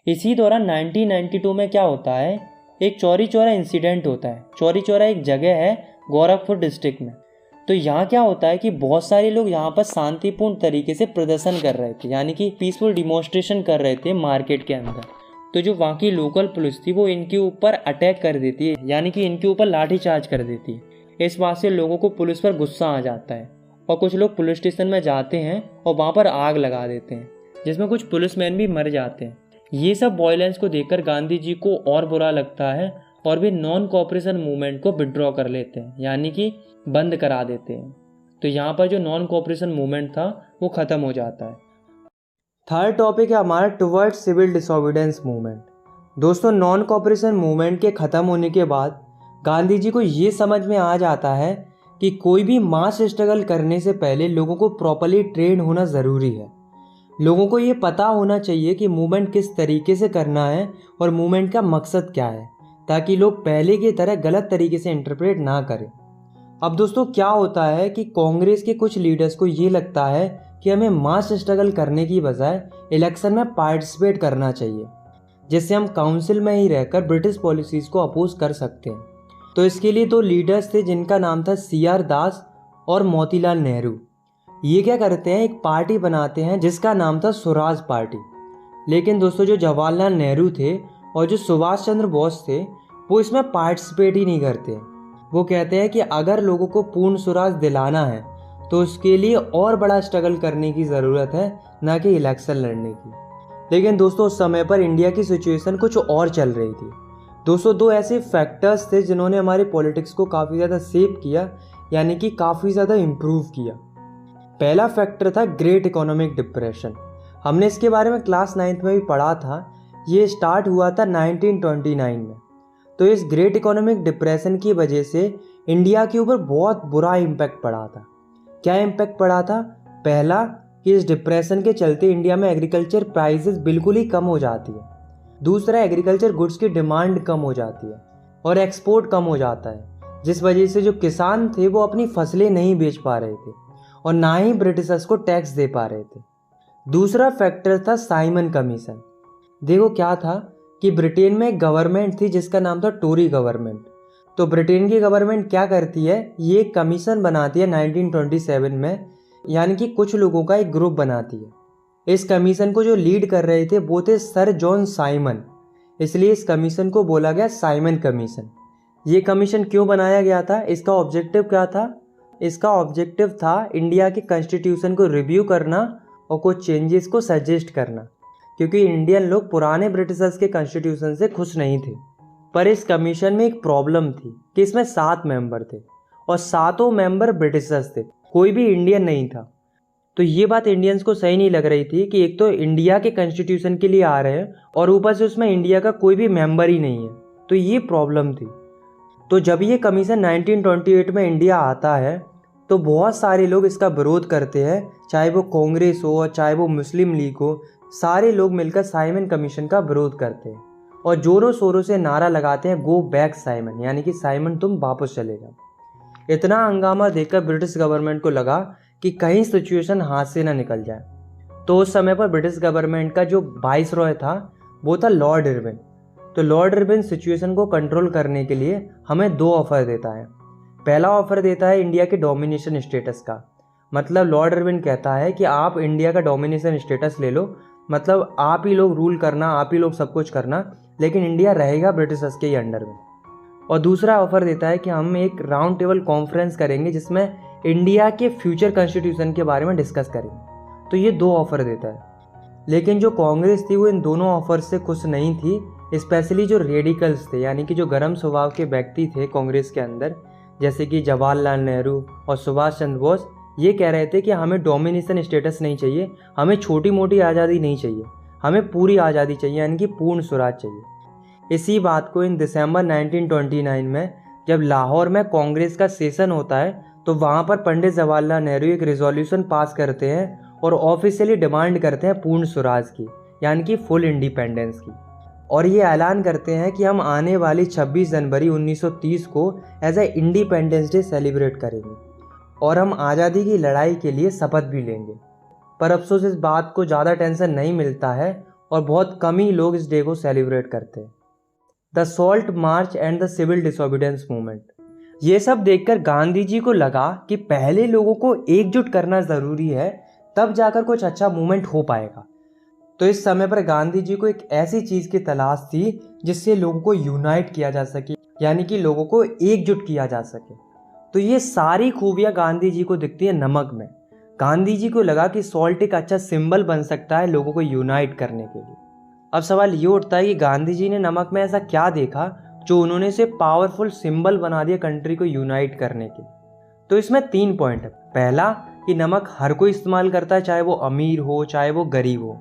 इसी दौरान 1992 में क्या होता है, एक चौरी चौरा इंसिडेंट होता है। चौरी चौरा एक जगह है गोरखपुर डिस्ट्रिक्ट में। तो यहाँ क्या होता है कि बहुत सारे लोग यहाँ पर शांतिपूर्ण तरीके से प्रदर्शन कर रहे थे, यानी कि पीसफुल डिमॉन्स्ट्रेशन कर रहे थे मार्केट के अंदर। तो जो वहाँ की लोकल पुलिस थी वो इनके ऊपर अटैक कर देती है, यानी कि इनके ऊपर लाठीचार्ज कर देती है। इस बात से लोगों को पुलिस पर गुस्सा आ जाता है और कुछ लोग पुलिस स्टेशन में जाते हैं और वहाँ पर आग लगा देते हैं, जिसमें कुछ पुलिसमैन भी मर जाते हैं। ये सब वायलेंस को देखकर गांधी जी को और बुरा लगता है और वे नॉन कोऑपरेशन मूवमेंट को विड्रॉ कर लेते हैं, यानी कि बंद करा देते हैं। तो यहाँ पर जो नॉन कोऑपरेशन मूवमेंट था वो ख़त्म हो जाता है। थर्ड टॉपिक है हमारा टुवर्ड्स सिविल डिसोबीडियंस मूवमेंट। दोस्तों नॉन कोऑपरेशन मूवमेंट के ख़त्म होने के बाद गांधी जी को ये समझ में आ जाता है कि कोई भी मास स्ट्रगल करने से पहले लोगों को प्रॉपरली ट्रेन होना ज़रूरी है। लोगों को ये पता होना चाहिए कि मूवमेंट किस तरीके से करना है और मूवमेंट का मकसद क्या है, ताकि लोग पहले की तरह गलत तरीके से इंटरप्रेट ना करें। अब दोस्तों क्या होता है कि कांग्रेस के कुछ लीडर्स को ये लगता है कि हमें मास स्ट्रगल करने की बजाय इलेक्शन में पार्टिसिपेट करना चाहिए, जिससे हम काउंसिल में ही रहकर ब्रिटिश पॉलिसीज़ को अपोज कर सकते हैं। तो इसके लिए दो लीडर्स थे जिनका नाम था CR दास और मोतीलाल नेहरू। ये क्या करते हैं, एक पार्टी बनाते हैं जिसका नाम था स्वराज पार्टी। लेकिन दोस्तों जो जवाहरलाल नेहरू थे और जो सुभाष चंद्र बोस थे वो इसमें पार्टिसिपेट ही नहीं करते। वो कहते हैं कि अगर लोगों को पूर्ण स्वराज दिलाना है तो उसके लिए और बड़ा स्ट्रगल करने की ज़रूरत है, ना कि इलेक्शन लड़ने की। लेकिन दोस्तों उस समय पर इंडिया की सिचुएशन कुछ और चल रही थी। दोस्तों दो ऐसे फैक्टर्स थे जिन्होंने हमारे पॉलिटिक्स को काफ़ी ज़्यादा शेप किया, यानी कि काफ़ी ज़्यादा इम्प्रूव किया। पहला फैक्टर था ग्रेट इकोनॉमिक डिप्रेशन। हमने इसके बारे में क्लास 9th में भी पढ़ा था। ये स्टार्ट हुआ था 1929 में। तो इस ग्रेट इकोनॉमिक डिप्रेशन की वजह से इंडिया के ऊपर बहुत बुरा इम्पैक्ट पड़ा था। क्या इम्पैक्ट पड़ा था? पहला कि इस डिप्रेशन के चलते इंडिया में एग्रीकल्चर प्राइसेस बिल्कुल ही कम हो जाती है। दूसरा, एग्रीकल्चर गुड्स की डिमांड कम हो जाती है और एक्सपोर्ट कम हो जाता है, जिस वजह से जो किसान थे वो अपनी फसलें नहीं बेच पा रहे थे और ना ही ब्रिटिशर्स को टैक्स दे पा रहे थे। दूसरा फैक्टर था साइमन कमीशन। देखो क्या था कि ब्रिटेन में एक गवर्नमेंट थी जिसका नाम था टोरी गवर्नमेंट। तो ब्रिटेन की गवर्नमेंट क्या करती है, ये एक कमीशन बनाती है 1927 में, यानी कि कुछ लोगों का एक ग्रुप बनाती है। इस कमीशन को जो लीड कर रहे थे वो थे सर जॉन साइमन, इसलिए इस कमीशन को बोला गया साइमन कमीशन। ये कमीशन क्यों बनाया गया था, इसका ऑब्जेक्टिव क्या था? इसका ऑब्जेक्टिव था इंडिया के कॉन्स्टिट्यूशन को रिव्यू करना और कुछ चेंजेस को सजेस्ट करना, क्योंकि इंडियन लोग पुराने ब्रिटिशर्स के कॉन्स्टिट्यूशन से खुश नहीं थे। पर इस कमीशन में एक प्रॉब्लम थी कि इसमें 7 मेंबर थे और 7 मेंबर ब्रिटिशर्स थे, कोई भी इंडियन नहीं था। तो ये बात इंडियंस को सही नहीं लग रही थी कि एक तो इंडिया के कॉन्स्टिट्यूशन के लिए आ रहे हैं और ऊपर से उसमें इंडिया का कोई भी मेंबर ही नहीं है। तो ये प्रॉब्लम थी। तो जब ये कमीशन 1928 में इंडिया आता है तो बहुत सारे लोग इसका विरोध करते हैं, चाहे वो कांग्रेस हो और चाहे वो मुस्लिम लीग हो। सारे लोग मिलकर साइमन कमीशन का विरोध करते हैं और जोरों शोरों से नारा लगाते हैं, गो बैक साइमन, यानी कि साइमन तुम वापस चले जाओ। इतना हंगामा देखकर ब्रिटिश गवर्नमेंट को लगा कि कहीं सिचुएशन हाथ से ना निकल जाए। तो उस समय पर ब्रिटिश गवर्नमेंट का जो वाइसरॉय था वो था लॉर्ड इरविन। तो लॉर्ड इरविन सिचुएशन को कंट्रोल करने के लिए हमें 2 ऑफर देता है। पहला ऑफर देता है इंडिया के डोमिनेशन स्टेटस का। मतलब लॉर्ड इरविन कहता है कि आप इंडिया का डोमिनेशन स्टेटस ले लो, मतलब आप ही लोग रूल करना, आप ही लोग सब कुछ करना, लेकिन इंडिया रहेगा ब्रिटिशर्स के ही अंडर में। और दूसरा ऑफर देता है कि हम एक राउंड टेबल कॉन्फ्रेंस करेंगे जिसमें इंडिया के फ्यूचर कॉन्स्टिट्यूशन के बारे में डिस्कस करेंगे। तो ये 2 ऑफर देता है। लेकिन जो कांग्रेस थी वो इन दोनों ऑफर से खुश नहीं थी, स्पेशली जो रेडिकल्स थे, यानी कि जो गर्म स्वभाव के व्यक्ति थे कांग्रेस के अंदर, जैसे कि जवाहरलाल नेहरू और सुभाष चंद्र बोस। ये कह रहे थे कि हमें डोमिनेशन स्टेटस नहीं चाहिए, हमें छोटी मोटी आज़ादी नहीं चाहिए, हमें पूरी आज़ादी चाहिए, यानी कि पूर्ण स्वराज चाहिए। इसी बात को इन दिसंबर 1929 में जब लाहौर में कांग्रेस का सेशन होता है तो वहाँ पर पंडित जवाहरलाल नेहरू एक रेजोल्यूशन पास करते हैं और ऑफिशियली डिमांड करते हैं पूर्ण स्वराज की, यानी कि फुल इंडिपेंडेंस की। और ये ऐलान करते हैं कि हम आने वाली 26 जनवरी 1930 को as a independence day celebrate करेंगे और हम आज़ादी की लड़ाई के लिए शपथ भी लेंगे। पर अफसोस इस बात को ज़्यादा टेंशन नहीं मिलता है और बहुत कम ही लोग इस डे को सेलिब्रेट करते हैं। The salt march and the civil disobedience movement, ये सब देखकर गांधी जी को लगा कि पहले लोगों को एकजुट करना ज़रूरी है, तब जाकर कुछ अच्छा मूवमेंट हो पाएगा। तो इस समय पर गांधी जी को एक ऐसी चीज़ की तलाश थी जिससे लोगों को यूनाइट किया जा सके, यानी कि लोगों को एकजुट किया जा सके। तो ये सारी खूबियाँ गांधी जी को दिखती है नमक में। गांधी जी को लगा कि सॉल्ट एक अच्छा सिंबल बन सकता है लोगों को यूनाइट करने के लिए। अब सवाल ये उठता है कि गांधी जी ने नमक में ऐसा क्या देखा जो उन्होंने इसे पावरफुल सिंबल बना दिया कंट्री को यूनाइट करने के। तो इसमें 3 पॉइंट है। पहला कि नमक हर कोई इस्तेमाल करता है, चाहे वो अमीर हो चाहे वो गरीब हो।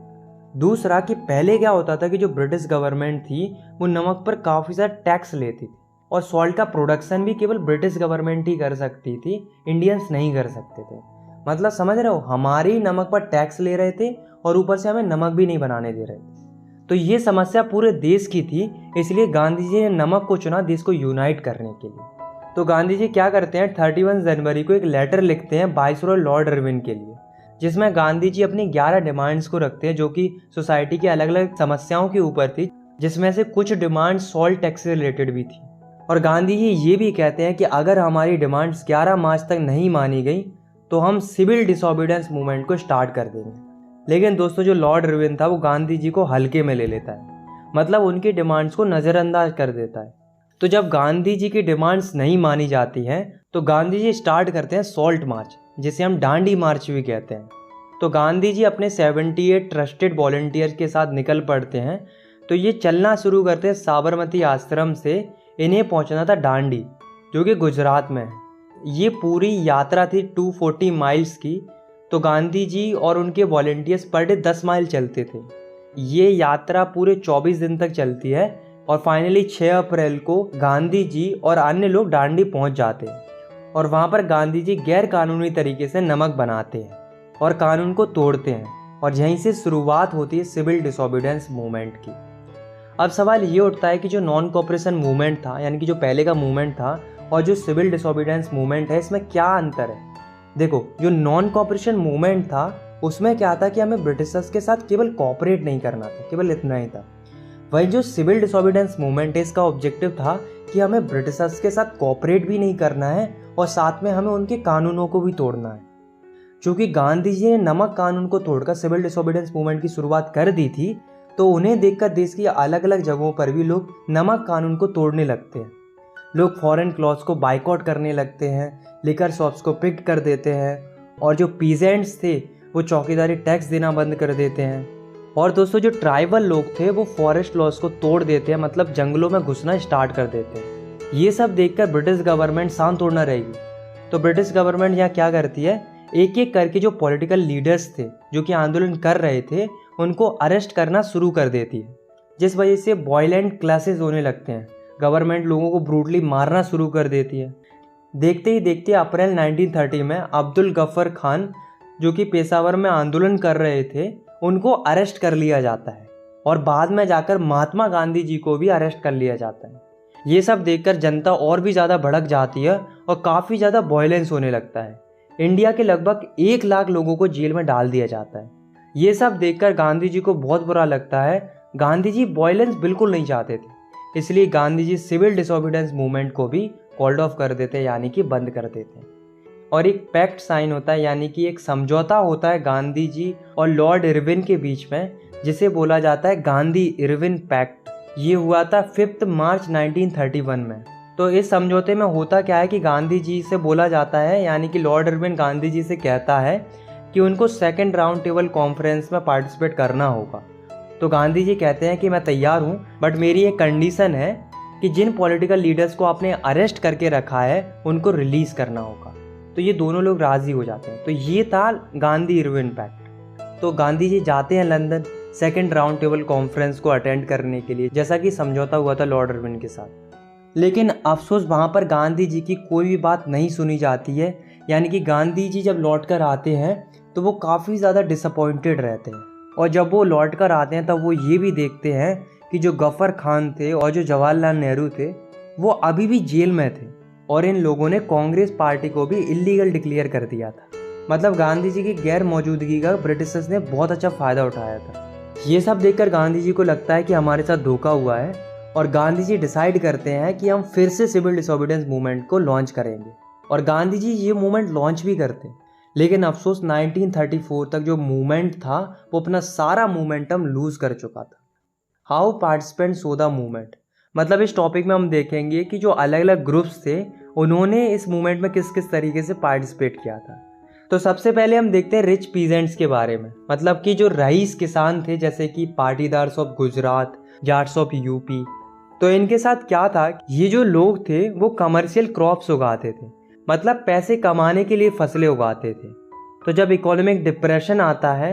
दूसरा कि पहले क्या होता था कि जो ब्रिटिश गवर्नमेंट थी वो नमक पर काफ़ी ज़्यादा टैक्स लेती थी, और सॉल्ट का प्रोडक्शन भी केवल ब्रिटिश गवर्नमेंट ही कर सकती थी, इंडियंस नहीं कर सकते थे। मतलब समझ रहे हो, हमारी नमक पर टैक्स ले रहे थे और ऊपर से हमें नमक भी नहीं बनाने दे रहे थे। तो ये समस्या पूरे देश की थी, इसलिए गांधी जी ने नमक को चुना देश को यूनाइट करने के लिए। तो गांधी जी क्या करते हैं, 31 जनवरी को एक लेटर लिखते हैं वाइसरॉय लॉर्ड इरविन के लिए, जिसमें गांधी जी अपनी 11 डिमांड्स को रखते हैं जो कि सोसाइटी की अलग अलग समस्याओं के ऊपर थी, जिसमें से कुछ डिमांड सॉल्ट टैक्स से रिलेटेड भी थी। और गांधी जी ये भी कहते हैं कि अगर हमारी डिमांड्स 11 मार्च तक नहीं मानी गई तो हम सिविल डिसोबीडियंस मूवमेंट को स्टार्ट कर देंगे। लेकिन दोस्तों, जो लॉर्ड इरविन था वो गांधी जी को हल्के में ले लेता है, मतलब उनकी डिमांड्स को नज़रअंदाज कर देता है। तो जब गांधी जी की डिमांड्स नहीं मानी जाती हैं तो गांधी जी स्टार्ट करते हैं सॉल्ट मार्च, जिसे हम डांडी मार्च भी कहते हैं। तो गांधी जी अपने 78 ट्रस्टेड वॉलंटियर्स के साथ निकल पड़ते हैं। तो ये चलना शुरू करते हैं साबरमती आश्रम से, इन्हें पहुंचना था डांडी, जो कि गुजरात में है। ये पूरी यात्रा थी 240 माइल्स की। तो गांधी जी और उनके वॉलंटियर्स पर डे 10 माइल चलते थे। ये यात्रा पूरे 24 दिन तक चलती है और फाइनली 6 अप्रैल को गांधी जी और अन्य लोग डांडी पहुंच जाते हैं। और वहाँ पर गांधी जी गैर कानूनी तरीके से नमक बनाते हैं और कानून को तोड़ते हैं, और यहीं से शुरुआत होती है सिविल डिसोबीडियंस मूवमेंट की। अब सवाल ये उठता है कि जो नॉन कोऑपरेशन मूवमेंट था, यानी कि जो पहले का मूवमेंट था, और जो सिविल डिसोबीडियंस मूवमेंट है, इसमें क्या अंतर है। देखो, जो नॉन कोऑपरेशन मूवमेंट था उसमें क्या था कि हमें ब्रिटिशर्स के साथ केवल कोऑपरेट नहीं करना था, केवल इतना ही था। वही जो सिविल डिसोबीडियंस मूवमेंट है, इसका ऑब्जेक्टिव था कि हमें ब्रिटिशर्स के साथ कोऑपरेट भी नहीं करना है और साथ में हमें उनके कानूनों को भी तोड़ना है। चूँकि गांधी जी ने नमक कानून को तोड़कर सिविल डिसोबीडियंस मूवमेंट की शुरुआत कर दी थी, तो उन्हें देखकर देश की अलग अलग जगहों पर भी लोग नमक कानून को तोड़ने लगते हैं। लोग फॉरेन क्लॉथ्स को बाइकआउट करने लगते हैं, लिकर शॉप्स को पिक कर देते हैं, और जो पीजेंट्स थे वो चौकीदारी टैक्स देना बंद कर देते हैं। और दोस्तों, जो ट्राइबल लोग थे वो फॉरेस्ट लॉज को तोड़ देते हैं, मतलब जंगलों में घुसना स्टार्ट कर देते हैं। ये सब देखकर ब्रिटिश गवर्नमेंट शांत थोड़ा ना रहेगी। तो ब्रिटिश गवर्नमेंट यहाँ क्या करती है, एक एक करके जो पॉलिटिकल लीडर्स थे जो कि आंदोलन कर रहे थे उनको अरेस्ट करना शुरू कर देती है, जिस वजह से वायलेंट क्लासेस होने लगते हैं। गवर्नमेंट लोगों को ब्रूटली मारना शुरू कर देती है। देखते ही देखते अप्रैल 1930 में अब्दुल गफ्फर खान, जो कि पेशावर में आंदोलन कर रहे थे, उनको अरेस्ट कर लिया जाता है, और बाद में जाकर महात्मा गांधी जी को भी अरेस्ट कर लिया जाता है। ये सब देखकर जनता और भी ज़्यादा भड़क जाती है और काफ़ी ज़्यादा वायलेंस होने लगता है। इंडिया के लगभग 1 लाख लोगों को जेल में डाल दिया जाता है। ये सब देखकर गांधी जी को बहुत बुरा लगता है। गांधी जी वायलेंस बिल्कुल नहीं चाहते थे, इसलिए Gandhi ji civil disobedience movement को भी कॉल्ड ऑफ कर देते हैं, यानी कि बंद कर देते हैं। और एक पैक्ट साइन होता है, यानी कि एक समझौता होता है गांधी जी और लॉर्ड इरविन के बीच में, जिसे बोला जाता है गांधी इरविन पैक्ट। ये हुआ था 5 मार्च 1931 में। तो इस समझौते में होता क्या है कि गांधी जी से बोला जाता है, यानी कि लॉर्ड इरविन गांधी जी से कहता है कि उनको सेकेंड राउंड टेबल कॉन्फ्रेंस में पार्टिसिपेट करना होगा। तो गांधी जी कहते हैं कि मैं तैयार हूँ, बट मेरी एक कंडीशन है कि जिन पॉलिटिकल लीडर्स को आपने अरेस्ट करके रखा है उनको रिलीज करना होगा। तो ये दोनों लोग राजी हो जाते हैं। तो ये था गांधी इरविन पैक्ट। तो गांधी जी जाते हैं London second round table conference को अटेंड करने के लिए, जैसा कि समझौता हुआ था लॉर्ड इरविन के साथ। लेकिन अफसोस वहाँ पर गांधी जी की कोई भी बात नहीं सुनी जाती है। यानी कि गांधी जी जब लौट कर आते हैं तो वो काफ़ी ज़्यादा डिसअपॉइंटेड रहते हैं, और जब वो लौट कर आते हैं तब वो ये भी देखते हैं कि जो गफ्फर खान थे और जो जवाहरलाल नेहरू थे वो अभी भी जेल में थे, और इन लोगों ने कांग्रेस पार्टी को भी इलीगल डिक्लेयर कर दिया था। मतलब गांधी जी की गैर मौजूदगी का ब्रिटिशर्स ने बहुत अच्छा फ़ायदा उठाया था। ये सब देखकर गांधी जी को लगता है कि हमारे साथ धोखा हुआ है, और गांधी जी डिसाइड करते हैं कि हम फिर से सिविल डिसोबीडियंस मूवमेंट को लॉन्च करेंगे। और गांधी जी ये मूवमेंट लॉन्च भी करते हैं। लेकिन अफसोस 1934 तक जो मूवमेंट था वो अपना सारा मूवमेंटम लूज कर चुका था। How participants so the movement, मतलब इस टॉपिक में हम देखेंगे कि जो अलग अलग ग्रुप्स थे उन्होंने इस मूवमेंट में किस किस तरीके से पार्टिसिपेट किया था। तो सबसे पहले हम देखते हैं रिच पीजेंट्स के बारे में, मतलब कि जो रईस किसान थे, जैसे कि Patidars of Gujarat, Jats of UP. तो इनके साथ क्या था, ये जो लोग थे वो कमर्शियल क्रॉप्स उगाते थे, मतलब पैसे कमाने के लिए फसलें उगाते थे। तो जब इकोनॉमिक डिप्रेशन आता है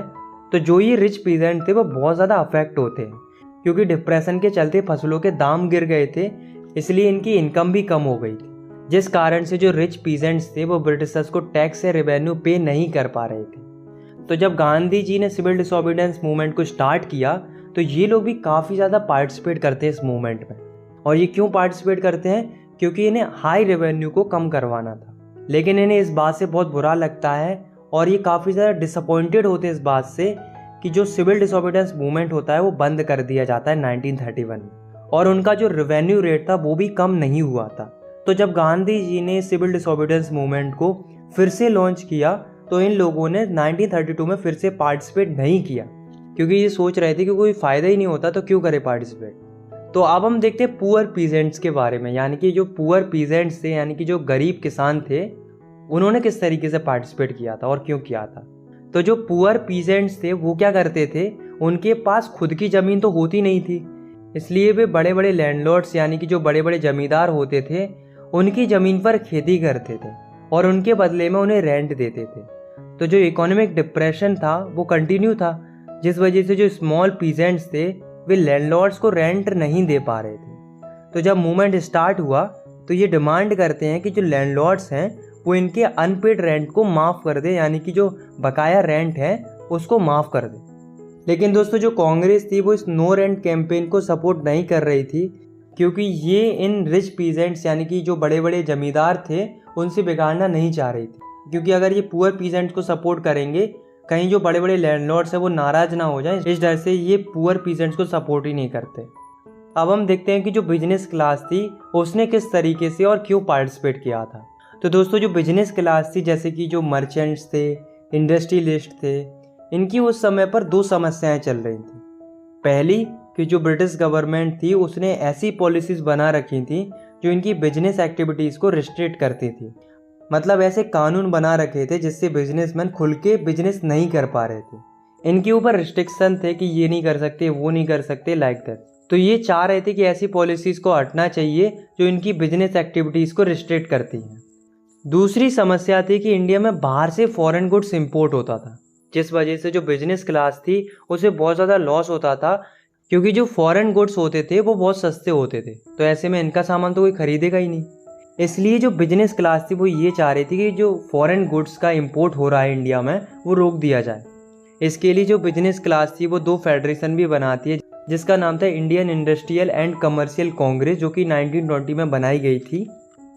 तो जो ये रिच पीजेंट थे वो बहुत ज़्यादा अफेक्ट होते हैं, क्योंकि डिप्रेशन के चलते फसलों के दाम गिर गए थे, इसलिए इनकी इनकम भी कम हो गई थी, जिस कारण से जो रिच पीजेंट्स थे वो ब्रिटिशर्स को टैक्स या रेवेन्यू पे नहीं कर पा रहे थे। तो जब गांधी जी ने सिविल डिसोबीडियंस मूवमेंट को स्टार्ट किया तो ये लोग भी काफ़ी ज़्यादा पार्टिसिपेट करते हैं इस मूवमेंट में। और ये क्यों पार्टिसिपेट करते हैं? क्योंकि इन्हें हाई रेवेन्यू को कम करवाना था। लेकिन इन्हें इस बात से बहुत बुरा लगता है और ये काफ़ी ज़्यादा डिसअपॉइंटेड होते हैं इस बात से कि जो सिविल डिसोबीडियंस मूवमेंट होता है वो बंद कर दिया जाता है 1931 में, और उनका जो रेवेन्यू रेट था वो भी कम नहीं हुआ था। तो जब गांधी जी ने सिविल डिसोबीडियंस मूवमेंट को फिर से लॉन्च किया तो इन लोगों ने 1932 में फिर से पार्टिसिपेट नहीं किया, क्योंकि ये सोच रहे थे कि कोई फ़ायदा ही नहीं होता तो क्यों करे पार्टिसिपेट। तो अब हम देखते हैं पुअर पीजेंट्स के बारे में, यानी कि जो पुअर पीजेंट्स थे, यानी कि जो गरीब किसान थे, उन्होंने किस तरीके से पार्टिसिपेट किया था और क्यों किया था। तो जो पुअर पीजेंट्स थे वो क्या करते थे, उनके पास खुद की ज़मीन तो होती नहीं थी, इसलिए वे बड़े बड़े लैंडलॉर्ड्स यानी कि जो बड़े बड़े जमींदार होते थे उनकी ज़मीन पर खेती करते थे और उनके बदले में उन्हें रेंट देते थे। तो जो इकोनॉमिक डिप्रेशन था वो कंटिन्यू था, जिस वजह से जो स्मॉल पीजेंट्स थे वे लैंडलॉर्ड्स को रेंट नहीं दे पा रहे थे। तो जब मूवमेंट स्टार्ट हुआ तो ये डिमांड करते हैं कि जो लैंडलॉर्ड्स हैं वो इनके अनपेड रेंट को माफ़ कर दे, यानी कि जो बकाया रेंट है उसको माफ़ कर दे। लेकिन दोस्तों जो कांग्रेस थी वो इस नो रेंट कैंपेन को सपोर्ट नहीं कर रही थी, क्योंकि ये इन रिच पीजेंट्स यानी कि जो बड़े बड़े जमींदार थे उनसे बिगाड़ना नहीं चाह रही थी, क्योंकि अगर ये पुअर पीजेंट्स को सपोर्ट करेंगे कहीं जो बड़े बड़े लैंडलॉर्ड्स हैं वो नाराज़ ना हो जाएं, इस डर से ये पुअर पीजेंट्स को सपोर्ट ही नहीं करते। अब हम देखते हैं कि जो बिजनेस क्लास थी उसने किस तरीके से और क्यों पार्टिसिपेट किया था। तो दोस्तों जो बिजनेस क्लास थी, जैसे कि जो मर्चेंट्स थे, इंडस्ट्रियलिस्ट थे, इनकी उस समय पर दो समस्याएं चल रही थी। पहली कि जो ब्रिटिश गवर्नमेंट थी उसने ऐसी पॉलिसीज़ बना रखी थी जो इनकी बिजनेस एक्टिविटीज़ को रिस्ट्रिक्ट करती थी, मतलब ऐसे कानून बना रखे थे जिससे बिजनेसमैन खुल के बिजनेस नहीं कर पा रहे थे। इनके ऊपर रिस्ट्रिक्शन थे कि ये नहीं कर सकते, वो नहीं कर सकते, लाइक दैट। तो ये चाह रहे थे कि ऐसी पॉलिसीज़ को हटना चाहिए जो इनकी बिजनेस एक्टिविटीज़ को रिस्ट्रिक्ट करती हैं। दूसरी समस्या थी कि इंडिया में बाहर से फॉरेन गुड्स इंपोर्ट होता था, जिस वजह से जो बिजनेस क्लास थी उसे बहुत ज़्यादा लॉस होता था, क्योंकि जो फॉरेन गुड्स होते थे वो बहुत सस्ते होते थे, तो ऐसे में इनका सामान तो कोई खरीदेगा ही नहीं। इसलिए जो बिजनेस क्लास थी वो ये चाह रही थी कि जो फॉरेन गुड्स का इंपोर्ट हो रहा है इंडिया में वो रोक दिया जाए। इसके लिए जो बिजनेस क्लास थी वो दो फेडरेशन भी बनाती है, जिसका नाम था Indian industrial and commercial Congress, जो कि 1920 में बनाई गई थी,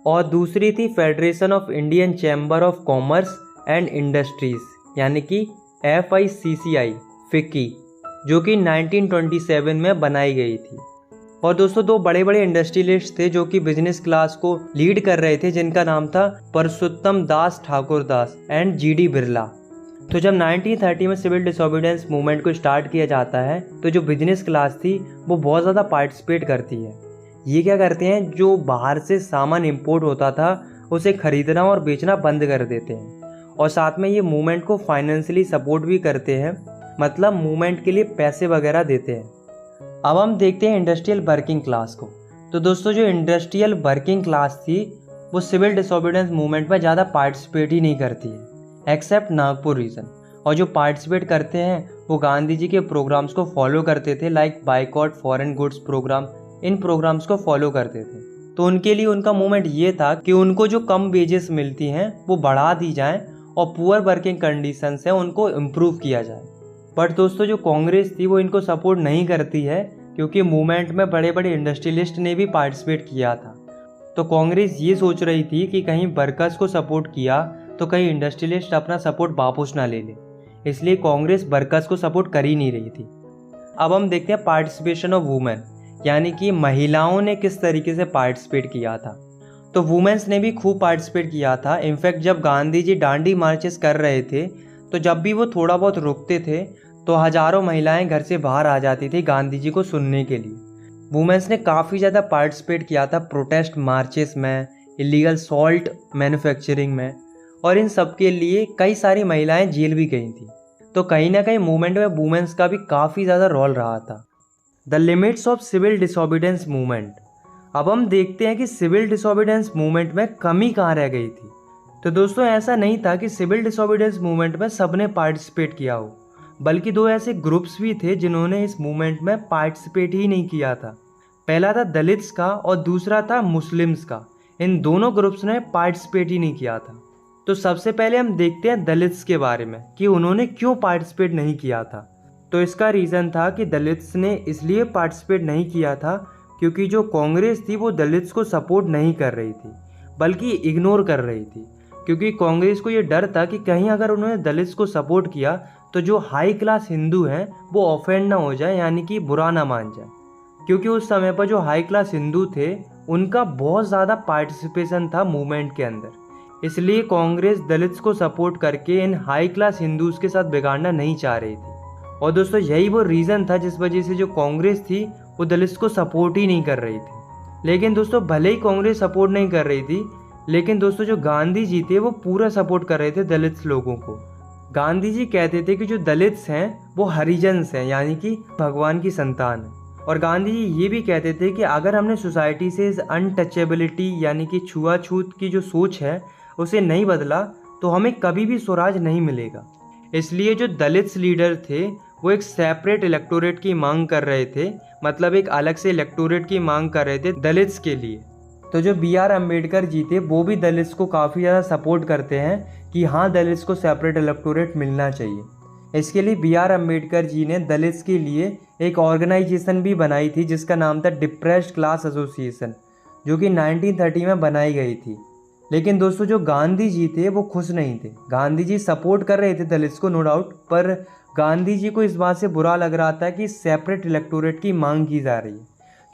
और दूसरी थी federation of Indian chamber of commerce and industries, यानी कि FICCI फिक्की, जो कि 1927 में बनाई गई थी। और दोस्तों दो बड़े बड़े इंडस्ट्रियलिस्ट थे जो कि बिजनेस क्लास को लीड कर रहे थे, जिनका नाम था परसोत्तम दास ठाकुरदास एंड GD बिरला। तो जब 1930 में सिविल डिसोबीडियंस मूवमेंट को स्टार्ट किया जाता है तो जो बिजनेस क्लास थी वो बहुत ज़्यादा पार्टिसिपेट करती है। ये क्या करते हैं, जो बाहर से सामान इंपोर्ट होता था उसे खरीदना और बेचना बंद कर देते हैं, और साथ में ये मूवमेंट को फाइनेंशियली सपोर्ट भी करते हैं, मतलब मूवमेंट के लिए पैसे वगैरह देते हैं। अब हम देखते हैं इंडस्ट्रियल वर्किंग क्लास को। तो दोस्तों जो इंडस्ट्रियल वर्किंग क्लास थी वो सिविल डिसोबीडियंस मूवमेंट में ज़्यादा पार्टिसिपेट ही नहीं करती है, एक्सेप्ट नागपुर रीजन। और जो पार्टिसिपेट करते हैं वो गांधी जी के प्रोग्राम्स को फॉलो करते थे, like boycott foreign goods program, इन प्रोग्राम्स को फॉलो करते थे। तो उनके लिए उनका मूवमेंट ये था कि उनको जो कम वेजेस मिलती हैं वो बढ़ा दी जाएं और पुअर वर्किंग कंडीशंस हैं उनको इम्प्रूव किया जाए। बट दोस्तों जो कांग्रेस थी वो इनको सपोर्ट नहीं करती है, क्योंकि मूवमेंट में बड़े बड़े इंडस्ट्रियलिस्ट ने भी पार्टिसिपेट किया था। तो कांग्रेस ये सोच रही थी कि कहीं वर्कर्स को सपोर्ट किया तो कहीं इंडस्ट्रियलिस्ट अपना सपोर्ट वापस ना ले ले, इसलिए कांग्रेस वर्कर्स को सपोर्ट कर ही नहीं रही थी। अब हम देखते हैं पार्टिसिपेशन ऑफ वुमेन, यानी कि महिलाओं ने किस तरीके से पार्टिसिपेट किया था। तो वुमेन्स ने भी खूब पार्टिसिपेट किया था। इनफैक्ट जब गांधी जी दांडी मार्चेस कर रहे थे तो जब भी वो थोड़ा बहुत रुकते थे तो हज़ारों महिलाएं घर से बाहर आ जाती थी गांधी जी को सुनने के लिए। वुमेन्स ने काफ़ी ज़्यादा पार्टिसिपेट किया था प्रोटेस्ट मार्चेस में, इलीगल सॉल्ट मैन्युफैक्चरिंग में, और इन सब के लिए कई सारी महिलाएं जेल भी गई थी। तो कहीं ना कहीं मूवमेंट में वुमेन्स का भी काफ़ी ज़्यादा रोल रहा था। The limits of civil disobedience movement. अब हम देखते हैं कि सिविल डिसोबीडियंस मूवमेंट में कमी कहाँ रह गई थी। तो दोस्तों ऐसा नहीं था कि सिविल डिसोबीडियंस मूवमेंट में सबने पार्टिसिपेट किया हो, बल्कि दो ऐसे ग्रुप्स भी थे जिन्होंने इस मूवमेंट में पार्टिसिपेट ही नहीं किया था। पहला था दलित्स का और दूसरा था मुस्लिम्स का। इन दोनों ग्रुप्स ने पार्टिसिपेट ही नहीं किया था। तो सबसे पहले हम देखते हैं दलित्स के बारे में कि उन्होंने क्यों पार्टिसिपेट नहीं किया था। तो इसका रीज़न था कि दलित्स ने इसलिए पार्टिसिपेट नहीं किया था क्योंकि जो कांग्रेस थी वो दलित्स को सपोर्ट नहीं कर रही थी, बल्कि इग्नोर कर रही थी। क्योंकि कांग्रेस को ये डर था कि कहीं अगर उन्होंने दलित्स को सपोर्ट किया तो जो हाई क्लास हिंदू हैं वो ऑफेंड ना हो जाए, यानी कि बुरा ना मान जाए। क्योंकि उस समय पर जो हाई क्लास हिंदू थे उनका बहुत ज़्यादा पार्टिसिपेशन था मूवमेंट के अंदर, इसलिए कांग्रेस दलित्स को सपोर्ट करके इन हाई क्लास हिंदूज के साथ बिगाड़ना नहीं चाह रही थी। और दोस्तों यही वो रीज़न था जिस वजह से जो कांग्रेस थी वो दलित्स को सपोर्ट ही नहीं कर रही थी। लेकिन दोस्तों भले ही कांग्रेस सपोर्ट नहीं कर रही थी, लेकिन दोस्तों जो गांधी जी थे वो पूरा सपोर्ट कर रहे थे दलित्स लोगों को। गांधी जी कहते थे कि जो दलित्स हैं वो हरिजन्स हैं, यानी कि भगवान की संतान है। और गांधी जी ये भी कहते थे कि अगर हमने सोसाइटी से इस अनटचेबिलिटी यानी कि छुआछूत की जो सोच है उसे नहीं बदला तो हमें कभी भी स्वराज नहीं मिलेगा। इसलिए जो दलित्स लीडर थे वो एक सेपरेट इलेक्टोरेट की मांग कर रहे थे, मतलब एक अलग से इलेक्टोरेट की मांग कर रहे थे दलित्स के लिए। तो जो B.R. अम्बेडकर जी थे वो भी दलित्स को काफ़ी ज़्यादा सपोर्ट करते हैं कि हाँ दलित्स को सेपरेट इलेक्टोरेट मिलना चाहिए। इसके लिए B.R. अम्बेडकर जी ने दलित्स के लिए एक ऑर्गेनाइजेशन भी बनाई थी जिसका नाम था डिप्रेस्ड क्लास एसोसिएशन, जो कि 1930 में बनाई गई थी। लेकिन दोस्तों जो गांधी जी थे वो खुश नहीं थे। गांधी जी सपोर्ट कर रहे थे दलित्स को नो डाउट, पर गांधी जी को इस बात से बुरा लग रहा था कि सेपरेट इलेक्टोरेट की मांग की जा रही है,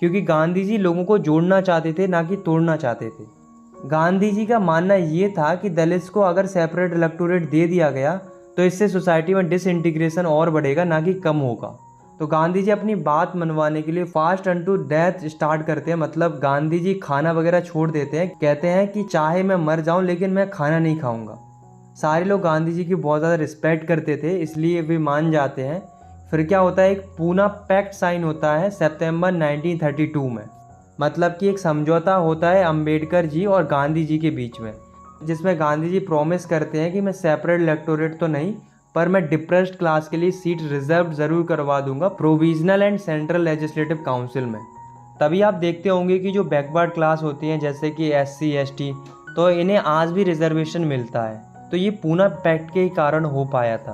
क्योंकि गांधी जी लोगों को जोड़ना चाहते थे ना कि तोड़ना चाहते थे। गांधी जी का मानना ये था कि दलित्स को अगर सेपरेट इलेक्टोरेट दे दिया गया तो इससे सोसाइटी में डिसइंटीग्रेशन और बढ़ेगा ना कि कम होगा। तो गांधी जी अपनी बात मनवाने के लिए फास्ट अनटू डेथ स्टार्ट करते हैं, मतलब गांधी जी खाना वगैरह छोड़ देते हैं। कहते हैं कि चाहे मैं मर जाऊं लेकिन मैं खाना नहीं खाऊंगा। सारे लोग गांधी जी की बहुत ज़्यादा रिस्पेक्ट करते थे, इसलिए वे मान जाते हैं। फिर क्या होता है, एक पूना पैक्ट साइन होता है सितंबर 1932 में, मतलब कि एक समझौता होता है अम्बेडकर जी और गांधी जी के बीच में, जिसमें गांधी जी प्रॉमिस करते हैं कि मैं सेपरेट इलेक्टोरेट तो नहीं पर मैं डिप्रेस्ड क्लास के लिए सीट रिजर्व ज़रूर करवा दूंगा provisional and central legislative council में। तभी आप देखते होंगे कि जो बैकवर्ड क्लास होती हैं जैसे कि SC ST, तो इन्हें आज भी रिजर्वेशन मिलता है। तो ये पूना पैक्ट के ही कारण हो पाया था।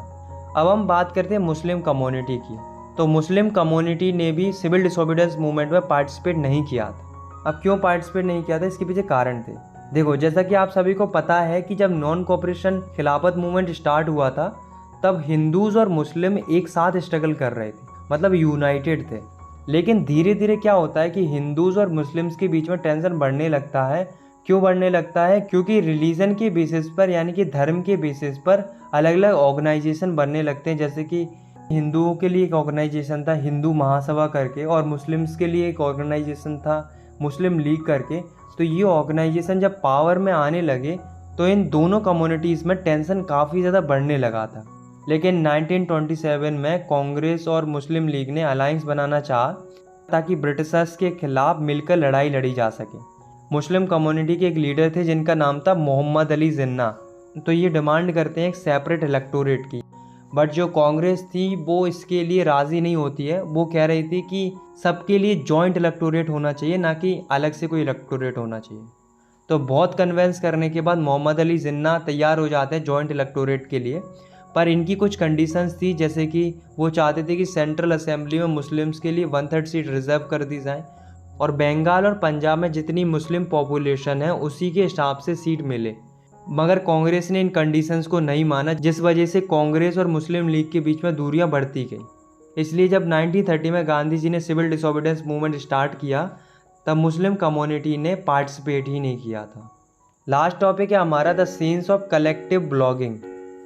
अब हम बात करते हैं मुस्लिम कम्युनिटी की। तो मुस्लिम कम्युनिटी ने भी सिविल डिसोबीडियंस मूवमेंट में पार्टिसिपेट नहीं किया था। अब क्यों पार्टिसिपेट नहीं किया था, इसके पीछे कारण थे। देखो, जैसा कि आप सभी को पता है कि जब नॉन कोऑपरेशन खिलाफत मूवमेंट स्टार्ट हुआ था तब हिंदूज और मुस्लिम एक साथ स्ट्रगल कर रहे थे, मतलब यूनाइटेड थे। लेकिन धीरे धीरे क्या होता है कि हिंदूज और मुस्लिम्स के बीच में टेंशन बढ़ने लगता है। क्यों बढ़ने लगता है? क्योंकि रिलीजन के बेसिस पर, यानी कि धर्म के बेसिस पर अलग अलग ऑर्गेनाइजेशन बनने लगते हैं। जैसे कि हिंदुओं के लिए एक ऑर्गेनाइजेशन था हिंदू महासभा करके, और मुस्लिम्स के लिए एक ऑर्गेनाइजेशन था मुस्लिम लीग करके। तो ये ऑर्गेनाइजेशन जब पावर में आने लगे तो इन दोनों कम्युनिटीज़ में टेंशन काफ़ी ज़्यादा बढ़ने लगा था। लेकिन 1927 में कांग्रेस और मुस्लिम लीग ने अलायंस बनाना चाहा ताकि ब्रिटिशर्स के खिलाफ मिलकर लड़ाई लड़ी जा सके। मुस्लिम कम्युनिटी के एक लीडर थे जिनका नाम था मोहम्मद अली जिन्ना। तो ये डिमांड करते हैं एक सेपरेट इलेक्टोरेट की, बट जो कांग्रेस थी वो इसके लिए राज़ी नहीं होती है। वो कह रही थी कि सबके लिए जॉइंट इलेक्टोरेट होना चाहिए, ना कि अलग से कोई इलेक्टोरेट होना चाहिए। तो बहुत कन्वेंस करने के बाद मोहम्मद अली जिन्ना तैयार हो जाते हैं जॉइंट इलेक्टोरेट के लिए, पर इनकी कुछ कंडीशंस थी। जैसे कि वो चाहते थे कि सेंट्रल असेंबली में मुस्लिम्स के लिए 1/3 सीट रिजर्व कर दी जाए, और बंगाल और पंजाब में जितनी मुस्लिम पॉपुलेशन है उसी के हिसाब से सीट मिले। मगर कांग्रेस ने इन कंडीशंस को नहीं माना, जिस वजह से कांग्रेस और मुस्लिम लीग के बीच में दूरियां बढ़ती गई। इसलिए जब 1930 में गांधी जी ने सिविल डिसोबीडियंस मूवमेंट स्टार्ट किया तब मुस्लिम कम्युनिटी ने पार्टिसिपेट ही नहीं किया था। लास्ट टॉपिक है हमारा the sense of collective blogging.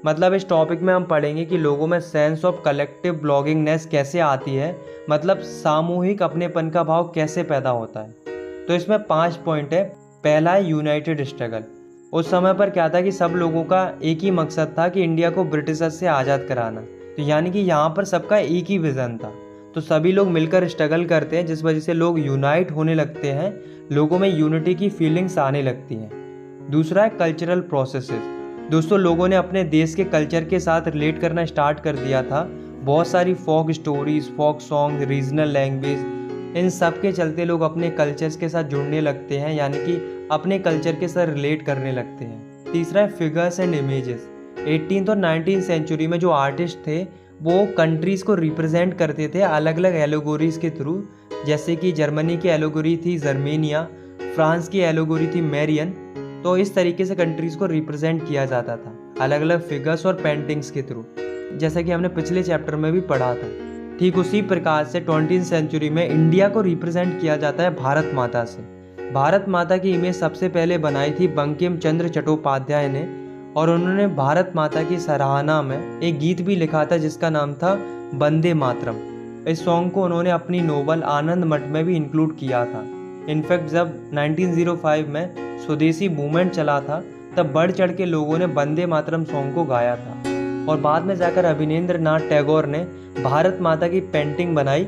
मतलब इस टॉपिक में हम पढ़ेंगे कि लोगों में सेंस ऑफ कलेक्टिव ब्लॉगिंगनेस कैसे आती है, मतलब सामूहिक अपनेपन का भाव कैसे पैदा होता है। तो इसमें 5 पॉइंट है। पहला है यूनाइटेड स्ट्रगल। उस समय पर क्या था कि सब लोगों का एक ही मकसद था कि इंडिया को ब्रिटिशर्स से आज़ाद कराना। तो यानी कि यहाँ पर सबका एक ही विज़न था। तो सभी लोग मिलकर स्ट्रगल करते हैं, जिस वजह से लोग यूनाइट होने लगते हैं, लोगों में यूनिटी की फीलिंग्स आने लगती हैं। दूसरा है कल्चरल प्रोसेसेस। दोस्तों, लोगों ने अपने देश के कल्चर के साथ रिलेट करना स्टार्ट कर दिया था। बहुत सारी folk stories, folk song, regional language, इन सब के चलते लोग अपने कल्चर्स के साथ जुड़ने लगते हैं, यानी कि अपने कल्चर के साथ रिलेट करने लगते हैं। तीसरा है फिगर्स एंड इमेजेस। 18th और 19th सेंचुरी में जो आर्टिस्ट थे वो कंट्रीज़ को रिप्रेजेंट करते थे अलग अलग एलोगोरीज के थ्रू, जैसे कि जर्मनी की एलोगोरी थी जर्मेनिया, फ्रांस की एलोगोरी थी मैरियन। तो इस तरीके से कंट्रीज़ को रिप्रेजेंट किया जाता था अलग अलग फिगर्स और पेंटिंग्स के थ्रू, जैसा कि हमने पिछले चैप्टर में भी पढ़ा था। ठीक उसी प्रकार से 20th सेंचुरी में इंडिया को रिप्रेजेंट किया जाता है भारत माता से। भारत माता की इमेज सबसे पहले बनाई थी बंकिम चंद्र चट्टोपाध्याय ने, और उन्होंने भारत माता की सराहना में एक गीत भी लिखा था जिसका नाम था वंदे मातरम। इस सॉन्ग को उन्होंने अपनी नोवेल आनंद मठ में भी इंक्लूड किया था। इनफैक्ट जब 1905 में स्वदेशी मूवमेंट चला था तब बढ़ चढ़ के लोगों ने वंदे मातरम सॉन्ग को गाया था, और बाद में जाकर अभिनेंद्र नाथ टैगोर ने भारत माता की पेंटिंग बनाई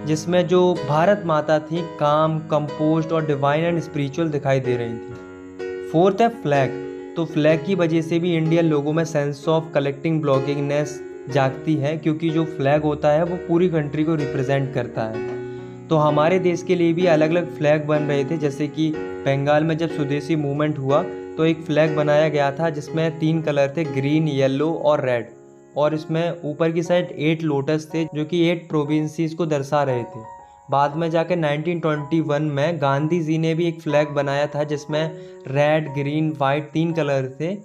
जिसमें जो भारत माता थी काम, कंपोज्ड और डिवाइन एंड स्पिरिचुअल दिखाई दे रही थी। फोर्थ है फ्लैग। तो फ्लैग की वजह से भी इंडियन लोगों में सेंस ऑफ कलेक्टिंग ब्लॉगिंगनेस जागती है, क्योंकि जो फ्लैग होता है वो पूरी कंट्री को रिप्रेजेंट करता है। तो हमारे देश के लिए भी अलग अलग फ्लैग बन रहे थे, जैसे कि बंगाल में जब स्वदेशी मूवमेंट हुआ तो एक फ्लैग बनाया गया था जिसमें 3 कलर थे, ग्रीन, येलो और रेड, और इसमें ऊपर की साइड 8 लोटस थे जो कि 8 प्रोविंसीज को दर्शा रहे थे। बाद में जाकर 1921 में गांधी जी ने भी एक फ्लैग बनाया था जिसमें रेड, ग्रीन, वाइट 3 कलर थे,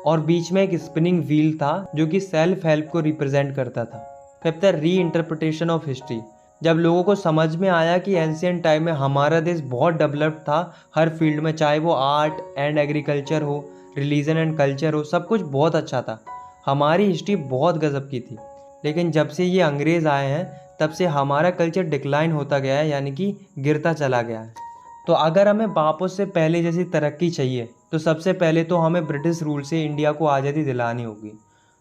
और बीच में एक स्पिनिंग व्हील था जो कि सेल्फ हेल्प को रिप्रेजेंट करता था। फिफ्थ है री इंटरप्रिटेशन ऑफ हिस्ट्री। जब लोगों को समझ में आया कि एंशिएंट टाइम में हमारा देश बहुत डेवलप्ड था हर फील्ड में, चाहे वो आर्ट एंड एग्रीकल्चर हो, रिलीजन एंड कल्चर हो, सब कुछ बहुत अच्छा था, हमारी हिस्ट्री बहुत गजब की थी। लेकिन जब से ये अंग्रेज़ आए हैं तब से हमारा कल्चर डिक्लाइन होता गया है, यानी कि गिरता चला गया है। तो अगर हमें वापस से पहले जैसी तरक्की चाहिए तो सबसे पहले तो हमें ब्रिटिश रूल से इंडिया को आज़ादी दिलानी होगी।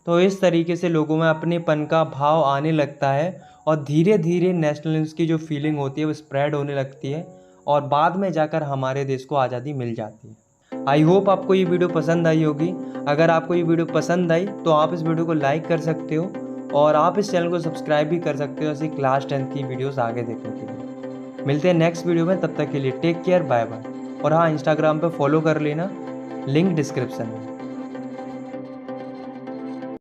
तो इस तरीके से लोगों में अपनेपन का भाव आने लगता है और धीरे धीरे नेशनलिज्म की जो फीलिंग होती है वो स्प्रेड होने लगती है, और बाद में जाकर हमारे देश को आज़ादी मिल जाती है। आई होप आपको ये वीडियो पसंद आई होगी। अगर आपको ये वीडियो पसंद आई तो आप इस वीडियो को लाइक कर सकते हो, और आप इस चैनल को सब्सक्राइब भी कर सकते हो ऐसी क्लास 10 की वीडियोस आगे देखने के लिए। मिलते हैं नेक्स्ट वीडियो में, तब तक के लिए टेक केयर, बाय बाय। और हाँ, इंस्टाग्राम पे फॉलो कर लेना, लिंक डिस्क्रिप्शन में।